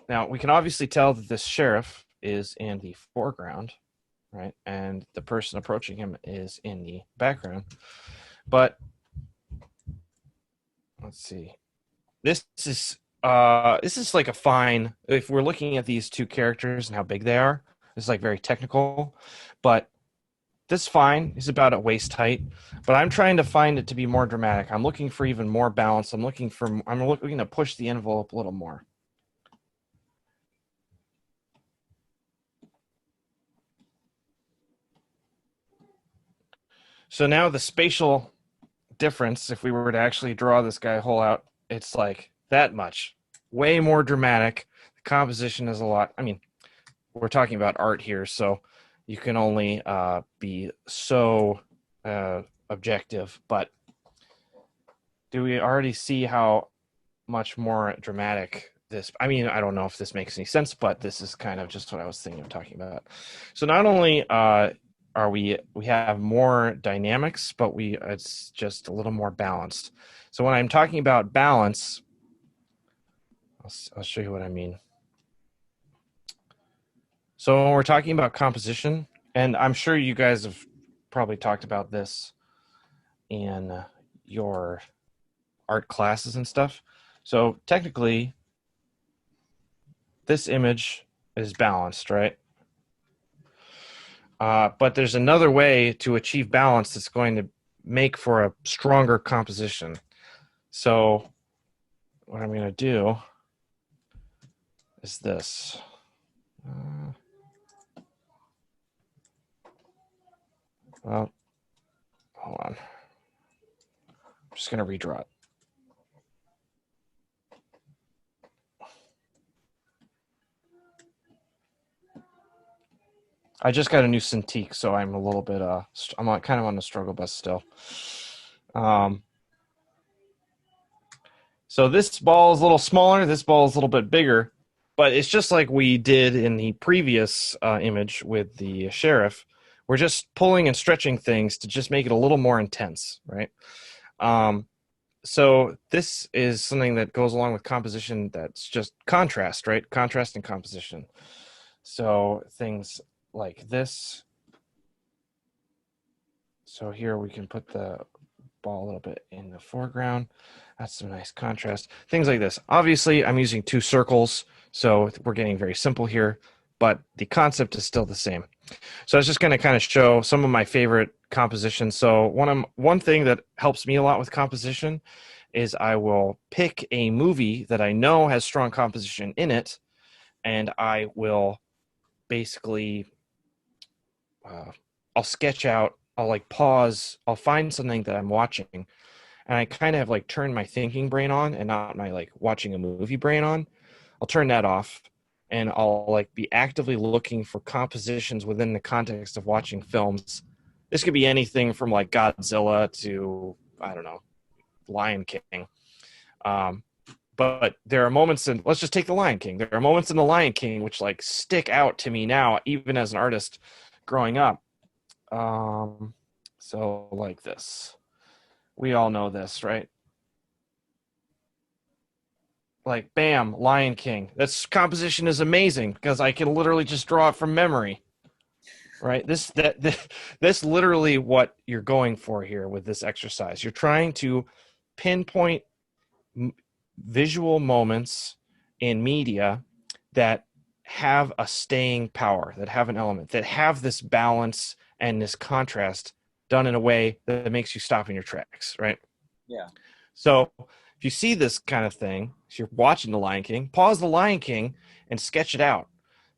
now we can obviously tell that this sheriff is in the foreground, right? And the person approaching him is in the background. But let's see. This is like a fine, if we're looking at these two characters and how big they are, it's like very technical, but this fine is about at waist height, but I'm trying to find it to be more dramatic. I'm looking for even more balance. I'm looking to push the envelope a little more. So now the spatial difference, if we were to actually draw this guy whole out, it's like that much, way more dramatic. The composition is a lot. I mean, we're talking about art here, so you can only be so objective, but do we already see how much more dramatic this, I mean, I don't know if this makes any sense, but this is kind of just what I was thinking of talking about. So not only we have more dynamics, but it's just a little more balanced. So when I'm talking about balance, I'll show you what I mean. So when we're talking about composition, and I'm sure you guys have probably talked about this in your art classes and stuff. So technically, this image is balanced, right? But there's another way to achieve balance that's going to make for a stronger composition. So what I'm going to do is this. Well, hold on. I'm just going to redraw it. I just got a new Cintiq, so I'm a little bit, I'm kind of on the struggle bus still. So this ball is a little smaller, this ball is a little bit bigger, but it's just like we did in the previous image with the sheriff. We're just pulling and stretching things to just make it a little more intense, right? So this is something that goes along with composition that's just contrast, right? Contrast and composition. So things like this. So here we can put the ball a little bit in the foreground. That's some nice contrast. Things like this. Obviously, I'm using two circles, so we're getting very simple here, but the concept is still the same. So I was just going to kind of show some of my favorite compositions. So one thing that helps me a lot with composition is I will pick a movie that I know has strong composition in it, and I will basically, I'll sketch out, I'll like pause, I'll find something that I'm watching, and I kind of have like turned my thinking brain on and not my like watching a movie brain on. I'll turn that off, and I'll like be actively looking for compositions within the context of watching films. This could be anything from like Godzilla to, I don't know, Lion King. But there are moments in, let's just take the Lion King. There are moments in the Lion King which like stick out to me now, even as an artist growing up. So like this. We all know this, right? Like, bam, Lion King. This composition is amazing because I can literally just draw it from memory, right? This literally what you're going for here with this exercise. You're trying to pinpoint visual moments in media that have a staying power, that have an element, that have this balance and this contrast done in a way that makes you stop in your tracks, right? Yeah. So if you see this kind of thing, if you're watching The Lion King, pause The Lion King and sketch it out.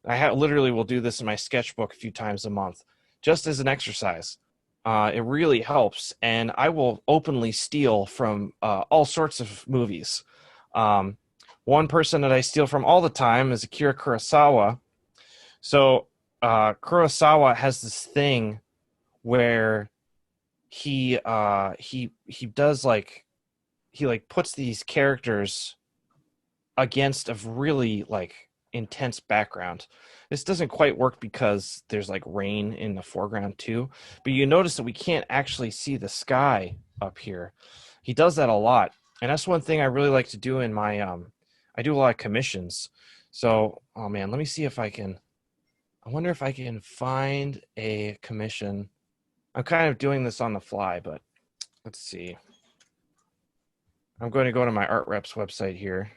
I literally will do this in my sketchbook a few times a month, just as an exercise. It really helps, and I will openly steal from all sorts of movies. One person that I steal from all the time is Akira Kurosawa. So Kurosawa has this thing where he does like he like puts these characters against a really like intense background. This doesn't quite work because there's like rain in the foreground too, but you notice that we can't actually see the sky up here. He does that a lot, and that's one thing I really like to do in my I do a lot of commissions. So, oh man, let me see if I can. I wonder if I can find a commission. I'm kind of doing this on the fly, but let's see. I'm going to go to my Art Reps website here.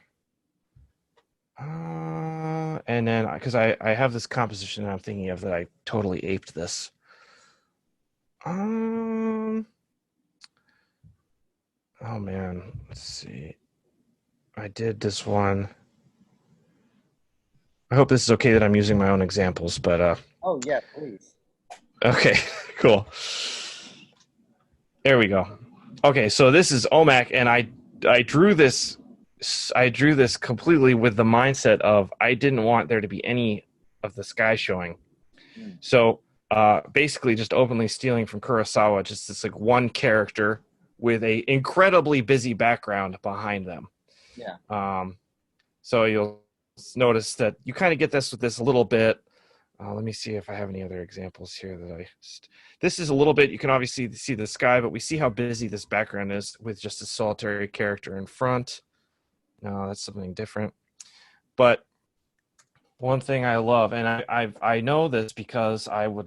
And then, because I have this composition that I'm thinking of that I totally aped this. Oh man, let's see. I did this one. I hope this is okay that I'm using my own examples, but Oh yeah, please. okay, cool. There we go. Okay, so this is OMAC, and I drew this completely with the mindset of I didn't want there to be any of the sky showing. So basically just openly stealing from Kurosawa, just this like one character with a incredibly busy background behind them. Yeah. So you'll notice that you kind of get this with this a little bit. Let me see if I have any other examples here that this is a little bit, you can obviously see the sky, but we see how busy this background is with just a solitary character in front. No, that's something different. But one thing I love, and I know this because I'll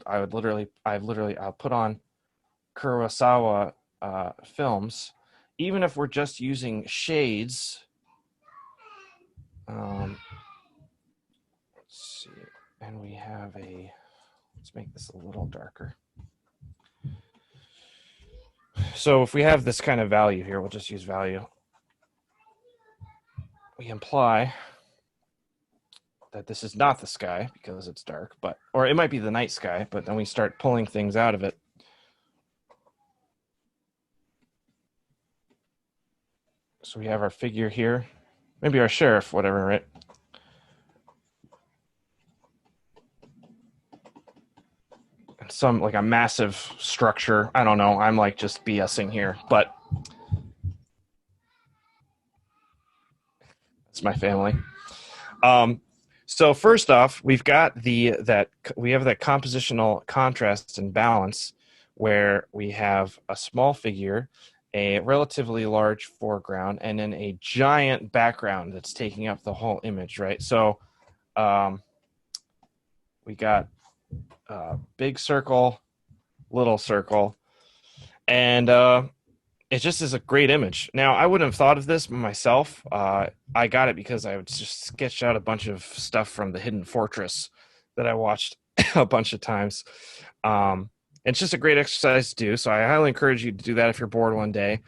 put on Kurosawa films, even if we're just using shades. Let's see, and we have let's make this a little darker. So if we have this kind of value here, we'll just use value. We imply that this is not the sky because it's dark, or it might be the night sky, but then we start pulling things out of it. So we have our figure here, maybe our sheriff, whatever, right? Some like a massive structure. I don't know. I'm like just BSing here, but it's my family. So first off, we've got we have that compositional contrast and balance where we have a small figure, a relatively large foreground, and then a giant background that's taking up the whole image, right? So we got big circle, little circle, and it just is a great image. Now, I wouldn't have thought of this myself. I got it because I just sketched out a bunch of stuff from The Hidden Fortress that I watched a bunch of times. It's just a great exercise to do, so I highly encourage you to do that if you're bored one day.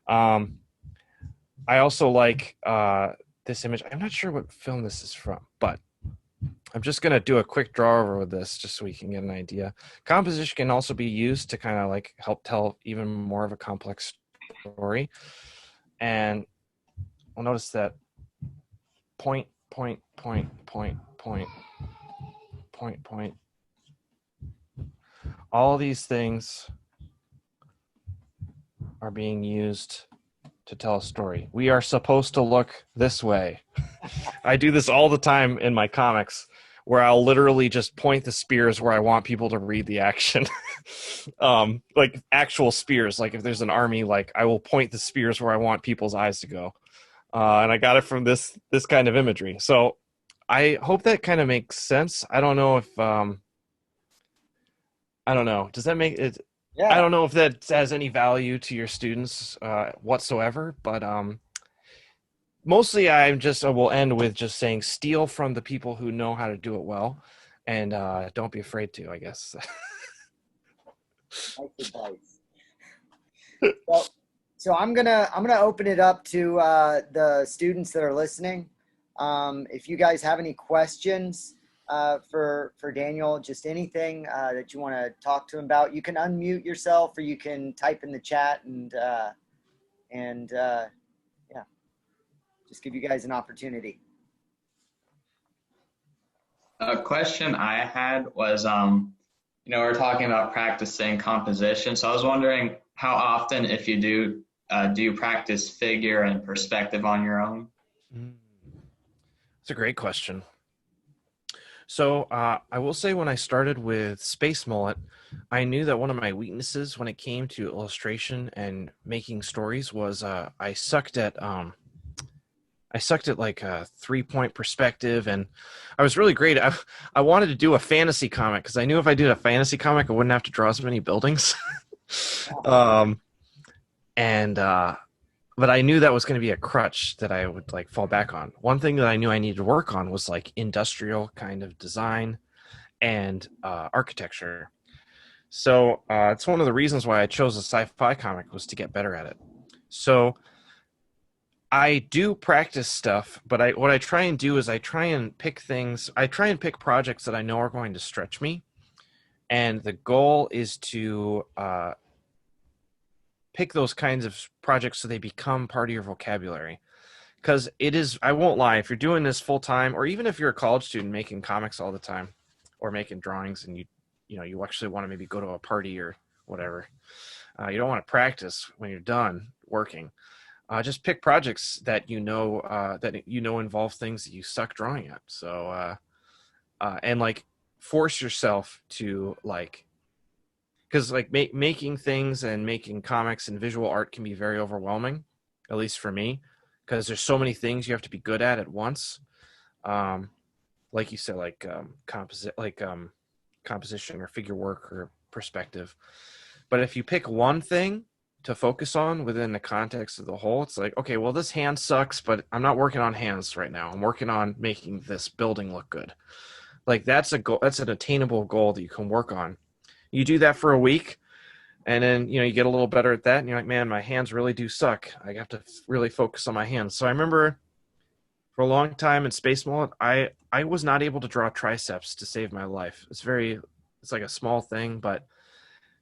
I also like this image. I'm not sure what film this is from, but I'm just going to do a quick draw over with this just so we can get an idea. Composition can also be used to kind of like help tell even more of a complex story. And we'll notice that point, all these things are being used to tell a story. We are supposed to look this way. I do this all the time in my comics where I'll literally just point the spears where I want people to read the action. Like actual spears. Like if there's an army, like I will point the spears where I want people's eyes to go. And I got it from this kind of imagery. So I hope that kind of makes sense. I don't know if I don't know. Does that make it? Yeah. I don't know if that has any value to your students whatsoever, but mostly I will end with just saying steal from the people who know how to do it well, and don't be afraid to, I guess. Nice advice. Well, so I'm gonna open it up to the students that are listening. If you guys have any questions for Daniel, just anything that you want to talk to him about, you can unmute yourself or you can type in the chat and yeah, just give you guys an opportunity. A question I had was, we're talking about practicing composition. So I was wondering how often, if you do you practice figure and perspective on your own? It's a great question. So I will say when I started with Space Mullet, I knew that one of my weaknesses when it came to illustration and making stories was I sucked at like a 3-point perspective, and I was really great. I wanted to do a fantasy comic because I knew if I did a fantasy comic, I wouldn't have to draw as many buildings. um, and But I knew that was going to be a crutch that I would like fall back on. One thing that I knew I needed to work on was like industrial kind of design and architecture. So it's one of the reasons why I chose a sci-fi comic was to get better at it. So I do practice stuff, but what I try and do is I try and pick projects that I know are going to stretch me. And the goal is to pick those kinds of projects so they become part of your vocabulary. Because I won't lie, if you're doing this full time, or even if you're a college student making comics all the time, or making drawings, and you actually want to maybe go to a party or whatever, you don't want to practice when you're done working. Just pick projects that involve things that you suck drawing at. So and like force yourself to like, because like making things and making comics and visual art can be very overwhelming, at least for me, because there's so many things you have to be good at once. Like you said, like composition or figure work or perspective. But if you pick one thing to focus on within the context of the whole, it's like, okay, well, this hand sucks, but I'm not working on hands right now. I'm working on making this building look good. Like that's a goal. That's an attainable goal that you can work on. You do that for a week, and then you get a little better at that, and you're like, man, my hands really do suck. I have to really focus on my hands. So I remember for a long time in Space Mullet, I was not able to draw triceps to save my life. It's like a small thing, but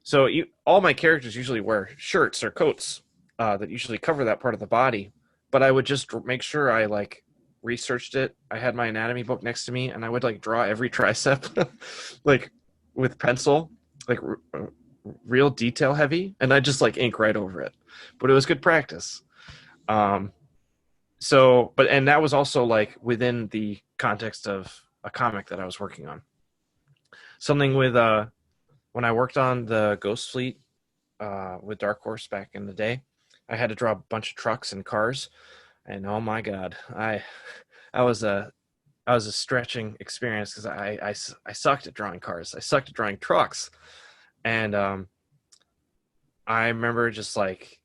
so all my characters usually wear shirts or coats that usually cover that part of the body. But I would just make sure I like researched it. I had my anatomy book next to me, and I would like draw every tricep like with pencil, like real detail heavy, and I just like ink right over it. But it was good practice. And that was also like within the context of a comic that I was working on. Something with when I worked on the Ghost Fleet with Dark Horse back in the day, I had to draw a bunch of trucks and cars, and oh my god, I was a stretching experience because I sucked at drawing cars. I sucked at drawing trucks, and I remember just like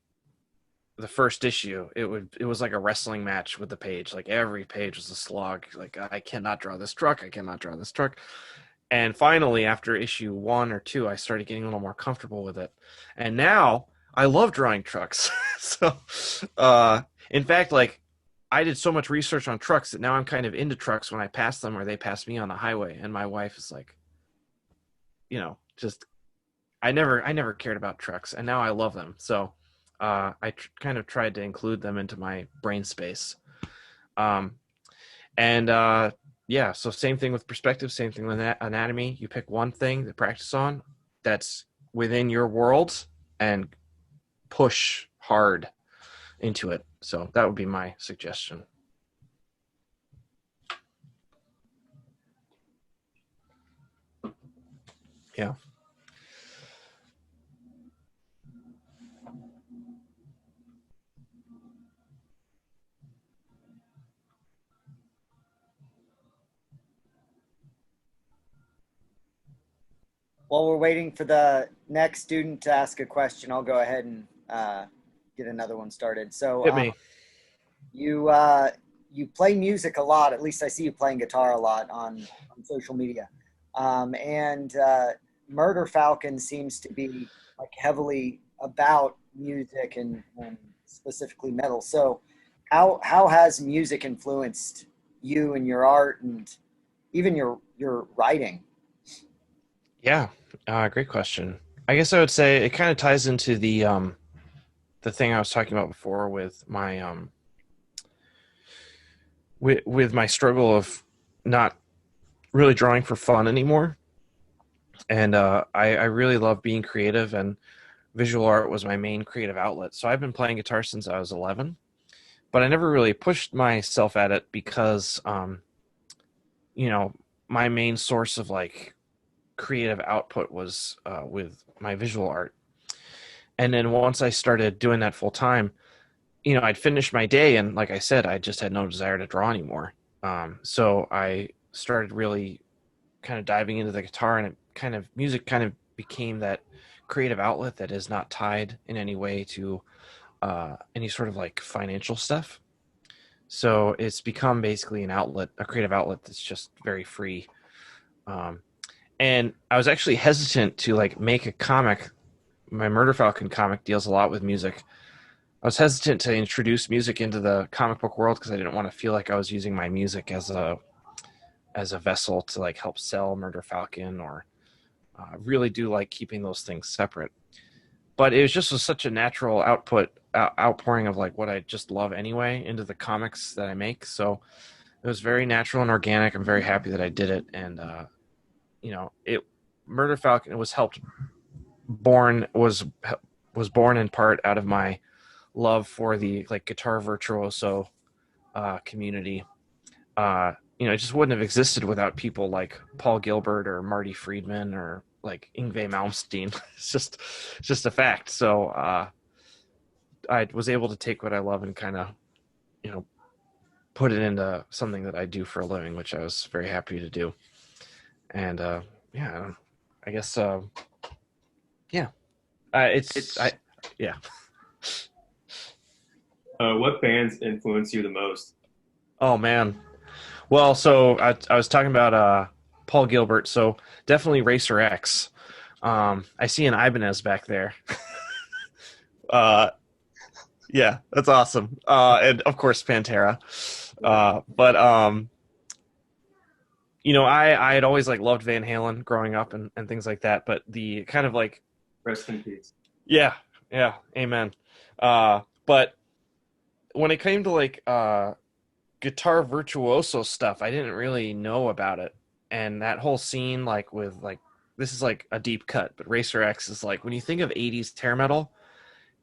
the first issue, it was like a wrestling match with the page. Like every page was a slog. Like I cannot draw this truck. I cannot draw this truck. And finally, after issue 1 or 2, I started getting a little more comfortable with it. And now I love drawing trucks. So, in fact, like I did so much research on trucks that now I'm kind of into trucks when I pass them or they pass me on the highway. And my wife is like, just I never cared about trucks, and now I love them. So kind of tried to include them into my brain space. Yeah, so same thing with perspective, same thing with anatomy. You pick one thing to practice on that's within your world and push hard into it. So that would be my suggestion. Yeah. While we're waiting for the next student to ask a question, I'll go ahead and get another one started. So Hit me. you play music a lot. At least I see you playing guitar a lot on social media. And Murder Falcon seems to be like heavily about music and specifically metal. So how has music influenced you and your art and even your writing? Yeah, great question. I guess I would say it kind of ties into the thing I was talking about before with my with my struggle of not really drawing for fun anymore. And I really love being creative, and visual art was my main creative outlet. So I've been playing guitar since I was 11, but I never really pushed myself at it because, you know, my main source of like creative output was with my visual art. And then once I started doing that full time, I'd finish my day, and like I said, I just had no desire to draw anymore. So I started really kind of diving into the guitar, and music kind of became that creative outlet that is not tied in any way to any sort of like financial stuff. So it's become basically an outlet, a creative outlet that's just very free. Um, and I was actually hesitant to like make a comic. My Murder Falcon comic deals a lot with music. I was hesitant to introduce music into the comic book world because I didn't want to feel like I was using my music as a vessel to like help sell Murder Falcon, or really do like keeping those things separate. But it was just such a natural outpouring of like what I just love anyway into the comics that I make. So it was very natural and organic. I'm very happy that I did it. And it Murder Falcon was born in part out of my love for the like guitar virtuoso community. It just wouldn't have existed without people like Paul Gilbert or Marty Friedman or like Yngwie Malmsteen. It's just a fact. So I was able to take what I love and kind of, put it into something that I do for a living, which I was very happy to do. And yeah, I guess yeah, yeah. What bands influence you the most? Oh man. Well, so I was talking about Paul Gilbert, so definitely Racer X. I see an Ibanez back there. Yeah, that's awesome. And of course Pantera. But I had always like loved Van Halen growing up and things like that, but the kind of like Rest in peace. yeah, amen. But when it came to like guitar virtuoso stuff, I didn't really know about it. And that whole scene, like with like, this is like a deep cut, but Racer X is like, when you think of 80s hair metal,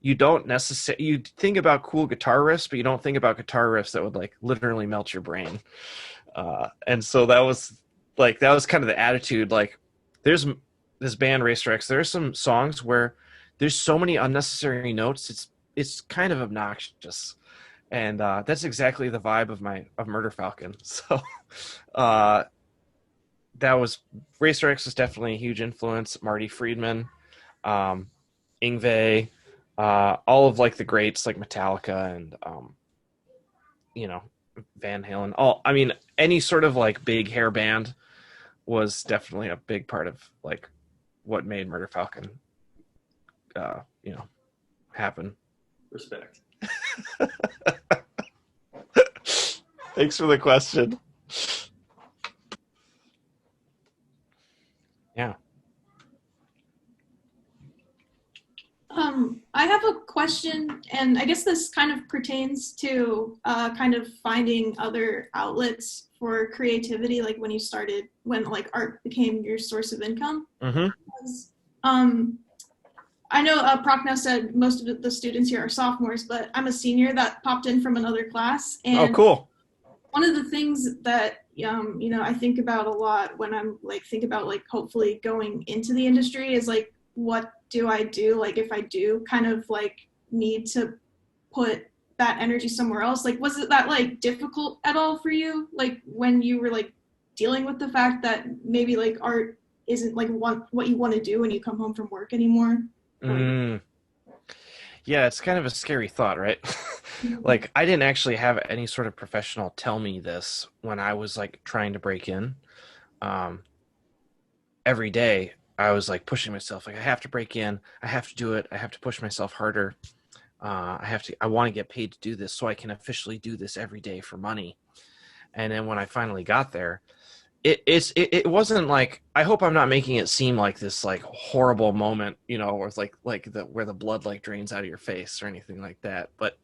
you don't necessarily, you think about cool guitar riffs, but you don't think about guitar riffs that would like literally melt your brain. And so that was kind of the attitude. Like there's this band Racer X, there's some songs where there's so many unnecessary notes. It's kind of obnoxious. And that's exactly the vibe of Murder Falcon. So that was Racer X is definitely a huge influence. Marty Friedman, Yngwie, all of like the greats like Metallica and Van Halen. Any sort of like big hair band was definitely a big part of like what made Murder Falcon happen. Respect. Thanks for the question. Yeah. I have a question, and I guess this kind of pertains to kind of finding other outlets for creativity, like when like art became your source of income. Mm-hmm. Because, I know Prochnow said most of the students here are sophomores, but I'm a senior that popped in from another class. And oh, cool. One of the things that I think about a lot when I'm like think about like hopefully going into the industry is like, what do I do? Like if I do kind of like need to put that energy somewhere else, like was it that like difficult at all for you? Like when you were like dealing with the fact that maybe like art isn't like what you want to do when you come home from work anymore? Yeah, it's kind of a scary thought, right? Like I didn't actually have any sort of professional tell me this when I was like trying to break in. Every day I was like pushing myself, like I have to break in, I have to do it, I have to push myself harder. I want to get paid to do this so I can officially do this every day for money. And then when I finally got there, it wasn't like, I hope I'm not making it seem like this like horrible moment, where it's like where the blood like drains out of your face or anything like that. But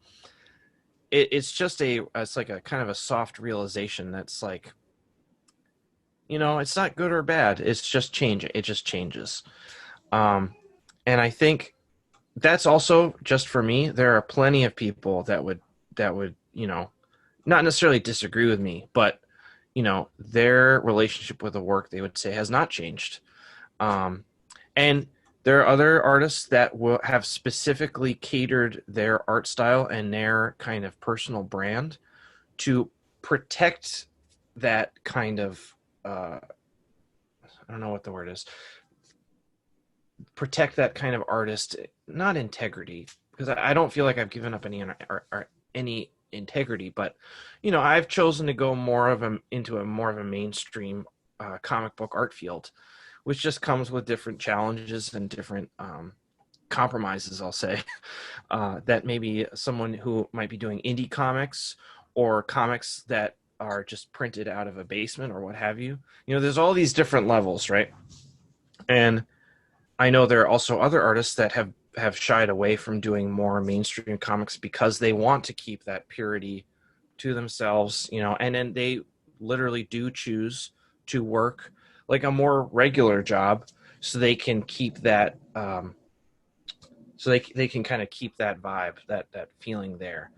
it's just it's like a kind of a soft realization that's like, it's not good or bad. It's just change. It just changes. And I think that's also just for me. There are plenty of people that would, not necessarily disagree with me, but, their relationship with the work, they would say, has not changed. And there are other artists that will have specifically catered their art style and their kind of personal brand to protect that kind of, I don't know what the word is, protect that kind of artist, not integrity, because I don't feel like I've given up any integrity, but I've chosen to go into a more of a mainstream comic book art field, which just comes with different challenges and different compromises, I'll say, that maybe someone who might be doing indie comics or comics that are just printed out of a basement or what have you. There's all these different levels, right? And I know there are also other artists that have shied away from doing more mainstream comics because they want to keep that purity to themselves, and then they literally do choose to work like a more regular job so they can keep that, so they can kind of keep that vibe, that feeling there.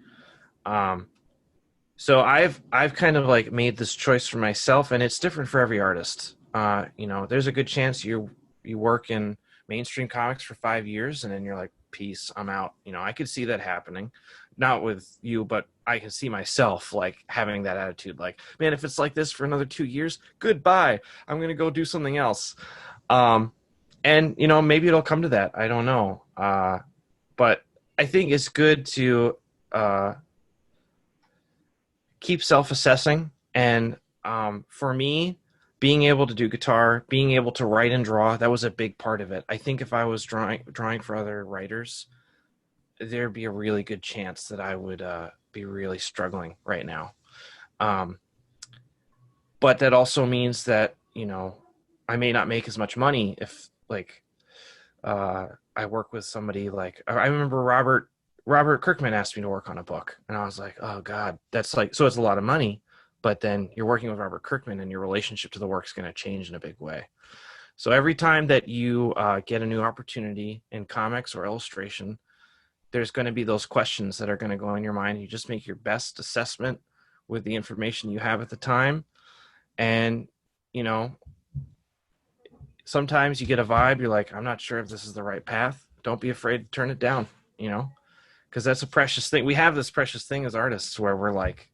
So I've kind of like made this choice for myself, and it's different for every artist. There's a good chance you work in mainstream comics for 5 years and then you're like, peace, I'm out. I could see that happening, not with you, but I can see myself like having that attitude, like, man, if it's like this for another 2 years, goodbye, I'm gonna go do something else. And maybe it'll come to that, I don't know. But I think it's good to keep self-assessing, and for me, being able to do guitar, being able to write and draw, that was a big part of it. I think if I was drawing for other writers, there'd be a really good chance that I would be really struggling right now. But that also means that, I may not make as much money if like I work with somebody like, I remember Robert Kirkman asked me to work on a book, and I was like, oh God, that's like, so it's a lot of money. But then you're working with Robert Kirkman and your relationship to the work is going to change in a big way. So every time that you get a new opportunity in comics or illustration, there's going to be those questions that are going to go in your mind. You just make your best assessment with the information you have at the time. And, sometimes you get a vibe, you're like, I'm not sure if this is the right path. Don't be afraid to turn it down, because that's a precious thing. We have this precious thing as artists where we're like,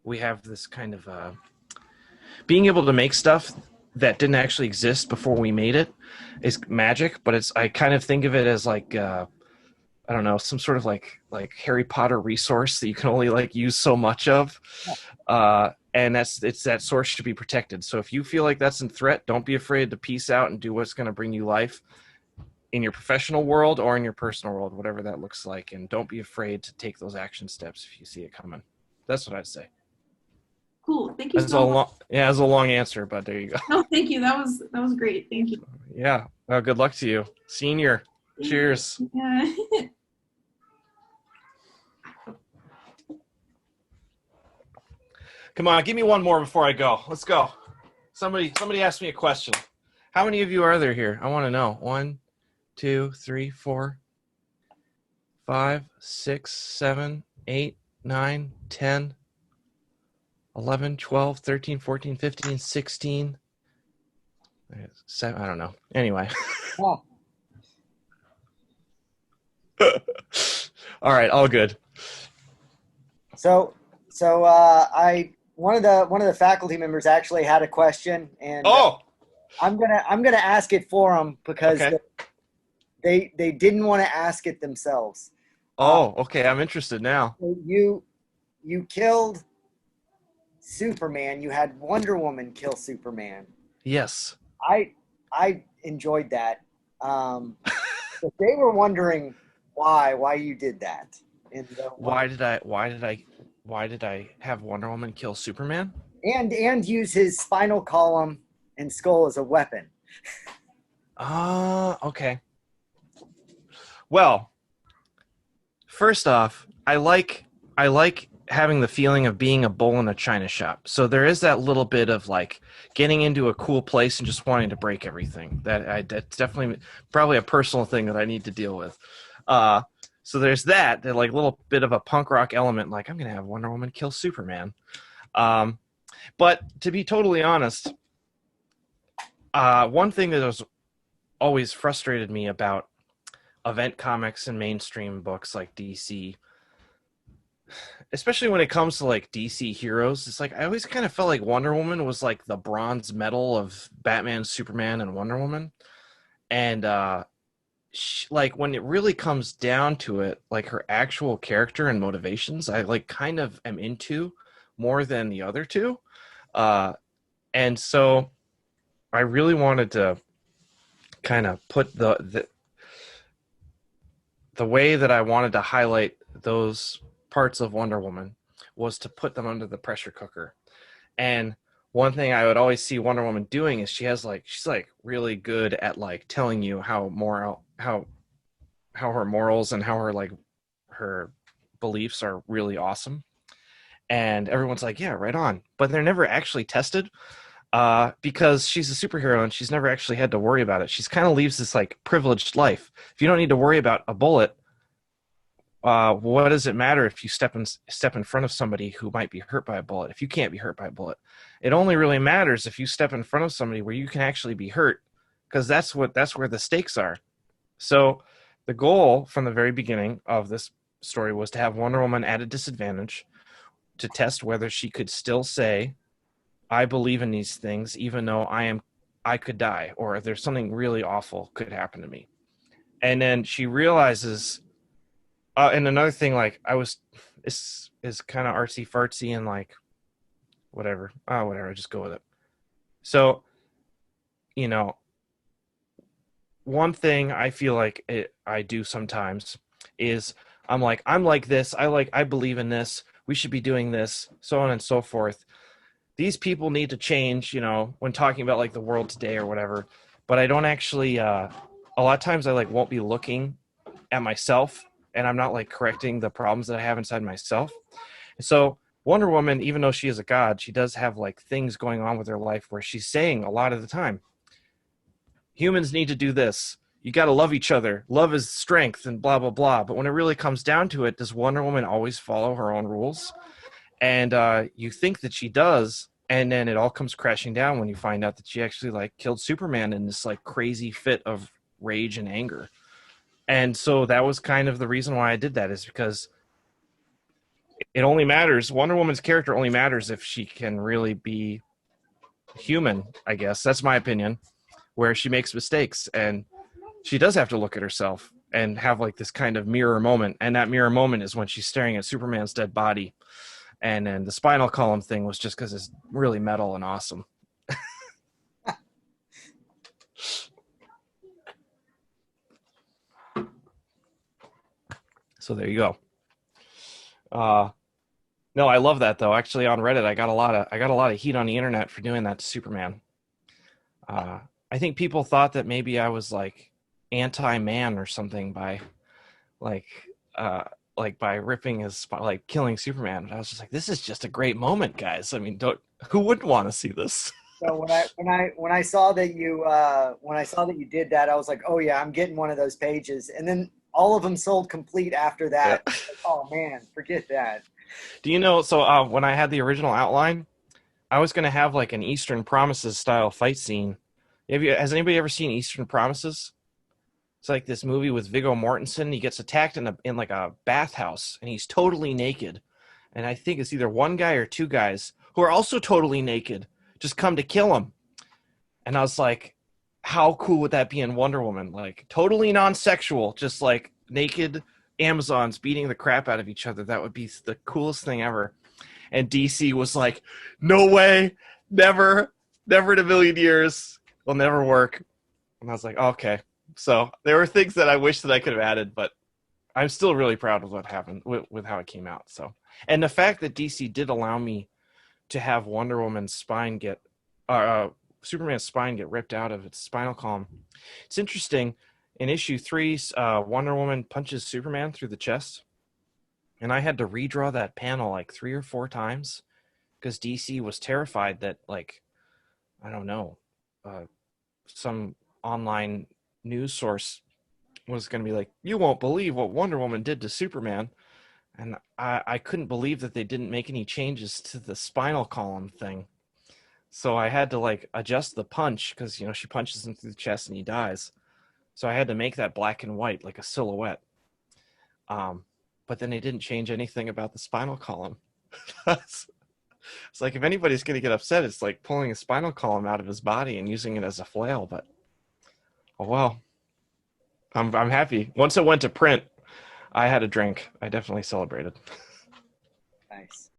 we have this kind of being able to make stuff that didn't actually exist before we made it is magic, but I kind of think of it as like I don't know, some sort of like Harry Potter resource that you can only like use so much of. And that source should be protected. So if you feel like that's in threat, don't be afraid to peace out and do what's going to bring you life in your professional world or in your personal world, whatever that looks like. And don't be afraid to take those action steps if you see it coming. That's what I'd say. Cool. Thank you so much. Yeah, it was a long answer, but there you go. No, thank you. That was great. Thank you. Yeah. Well, good luck to you. Senior. Cheers. Yeah. Come on, give me one more before I go. Let's go. Somebody asked me a question. How many of you are there here? I want to know. 1, 2, 3, 4, 5, 6, 7, 8, 9, 10, 11, 12, 13, 14, 15, 16. I don't know. Anyway. Oh. All right, all good. So one of the faculty members actually had a question, and I'm gonna ask it for them because they didn't want to ask it themselves. Oh, okay. I'm interested now. You killed Superman. You had Wonder Woman kill Superman. Yes. I enjoyed that. But they were wondering why you did that. And why did I have Wonder Woman kill Superman? And use his spinal column and skull as a weapon. Okay. Well, first off, I like having the feeling of being a bull in a china shop. So there is that little bit of like getting into a cool place and just wanting to break everything. That's definitely probably a personal thing that I need to deal with. So there's that like little bit of a punk rock element. Like I'm gonna have Wonder Woman kill Superman. But to be totally honest, one thing that has always frustrated me about event comics and mainstream books like DC, especially when it comes to like DC heroes, it's like I always kind of felt like Wonder Woman was like the bronze medal of Batman, Superman, and Wonder Woman. And like when it really comes down to it, like her actual character and motivations, I like kind of am into more than the other two. And so I really wanted to kind of put the way that I wanted to highlight those parts of Wonder Woman was to put them under the pressure cooker. And one thing I would always see Wonder Woman doing is she's like really good at like telling you how her morals and how her beliefs are really awesome. And everyone's like, yeah, right on. But they're never actually tested because she's a superhero and she's never actually had to worry about it. She's kind of leaves this like privileged life. If you don't need to worry about a bullet, what does it matter if you step in front of somebody who might be hurt by a bullet? If you can't be hurt by a bullet, it only really matters if you step in front of somebody where you can actually be hurt, because that's where the stakes are. So the goal from the very beginning of this story was to have Wonder Woman at a disadvantage to test whether she could still say, I believe in these things, even though I could die, or there's something really awful could happen to me. And then she realizes, and another thing, like this is kind of artsy fartsy and like, whatever, just go with it. So, one thing I feel like I do sometimes is I'm like this, I believe in this, we should be doing this, so on and so forth. These people need to change, when talking about like the world today or whatever. But I don't actually, a lot of times I like won't be looking at myself, and I'm not like correcting the problems that I have inside myself. And so Wonder Woman, even though she is a god, she does have like things going on with her life where she's saying a lot of the time, humans need to do this. You got to love each other. Love is strength and blah, blah, blah. But when it really comes down to it, does Wonder Woman always follow her own rules? And you think that she does, and then it all comes crashing down when you find out that she actually like killed Superman in this like crazy fit of rage and anger. And so that was kind of the reason why I did that, is because it only matters. Wonder Woman's character only matters if she can really be human, I guess. That's my opinion, where she makes mistakes and she does have to look at herself and have like this kind of mirror moment. And that mirror moment is when she's staring at Superman's dead body. And then the spinal column thing was just because it's really metal and awesome. So there you go. No, I love that though. Actually, on Reddit, I got a lot of heat on the internet for doing that to Superman. I think people thought that maybe I was like anti-man or something by by ripping his like killing Superman. But I was just like, this is just a great moment, guys. I mean, who wouldn't want to see this? So when I saw that you did that, I was like, oh yeah, I'm getting one of those pages. And then all of them sold complete after that. Yeah. Like, oh man, forget that. Do you know? So when I had the original outline, I was going to have like an Eastern Promises style fight scene. Has anybody ever seen Eastern Promises? It's like this movie with Viggo Mortensen. He gets attacked in like a bathhouse, and he's totally naked. And I think it's either one guy or two guys who are also totally naked just come to kill him. And I was like, how cool would that be in Wonder Woman? Like totally non-sexual, just like naked Amazons beating the crap out of each other. That would be the coolest thing ever. And DC was like, no way, never in a million years. It'll never work. And I was like, okay. So there were things that I wish that I could have added, but I'm still really proud of what happened with how it came out. So, and the fact that DC did allow me to have Wonder Woman's spine Superman's spine get ripped out of its spinal column. It's interesting. In issue 3, Wonder Woman punches Superman through the chest. And I had to redraw that panel like 3 or 4 times because DC was terrified that, like, I don't know, some online news source was going to be like, you won't believe what Wonder Woman did to Superman. And I couldn't believe that they didn't make any changes to the spinal column thing. So I had to like adjust the punch because, you know, she punches him through the chest and he dies. So I had to make that black and white, like a silhouette. But then they didn't change anything about the spinal column. It's like, if anybody's going to get upset, it's like pulling a spinal column out of his body and using it as a flail. But, oh well, I'm happy. Once it went to print, I had a drink. I definitely celebrated. Nice.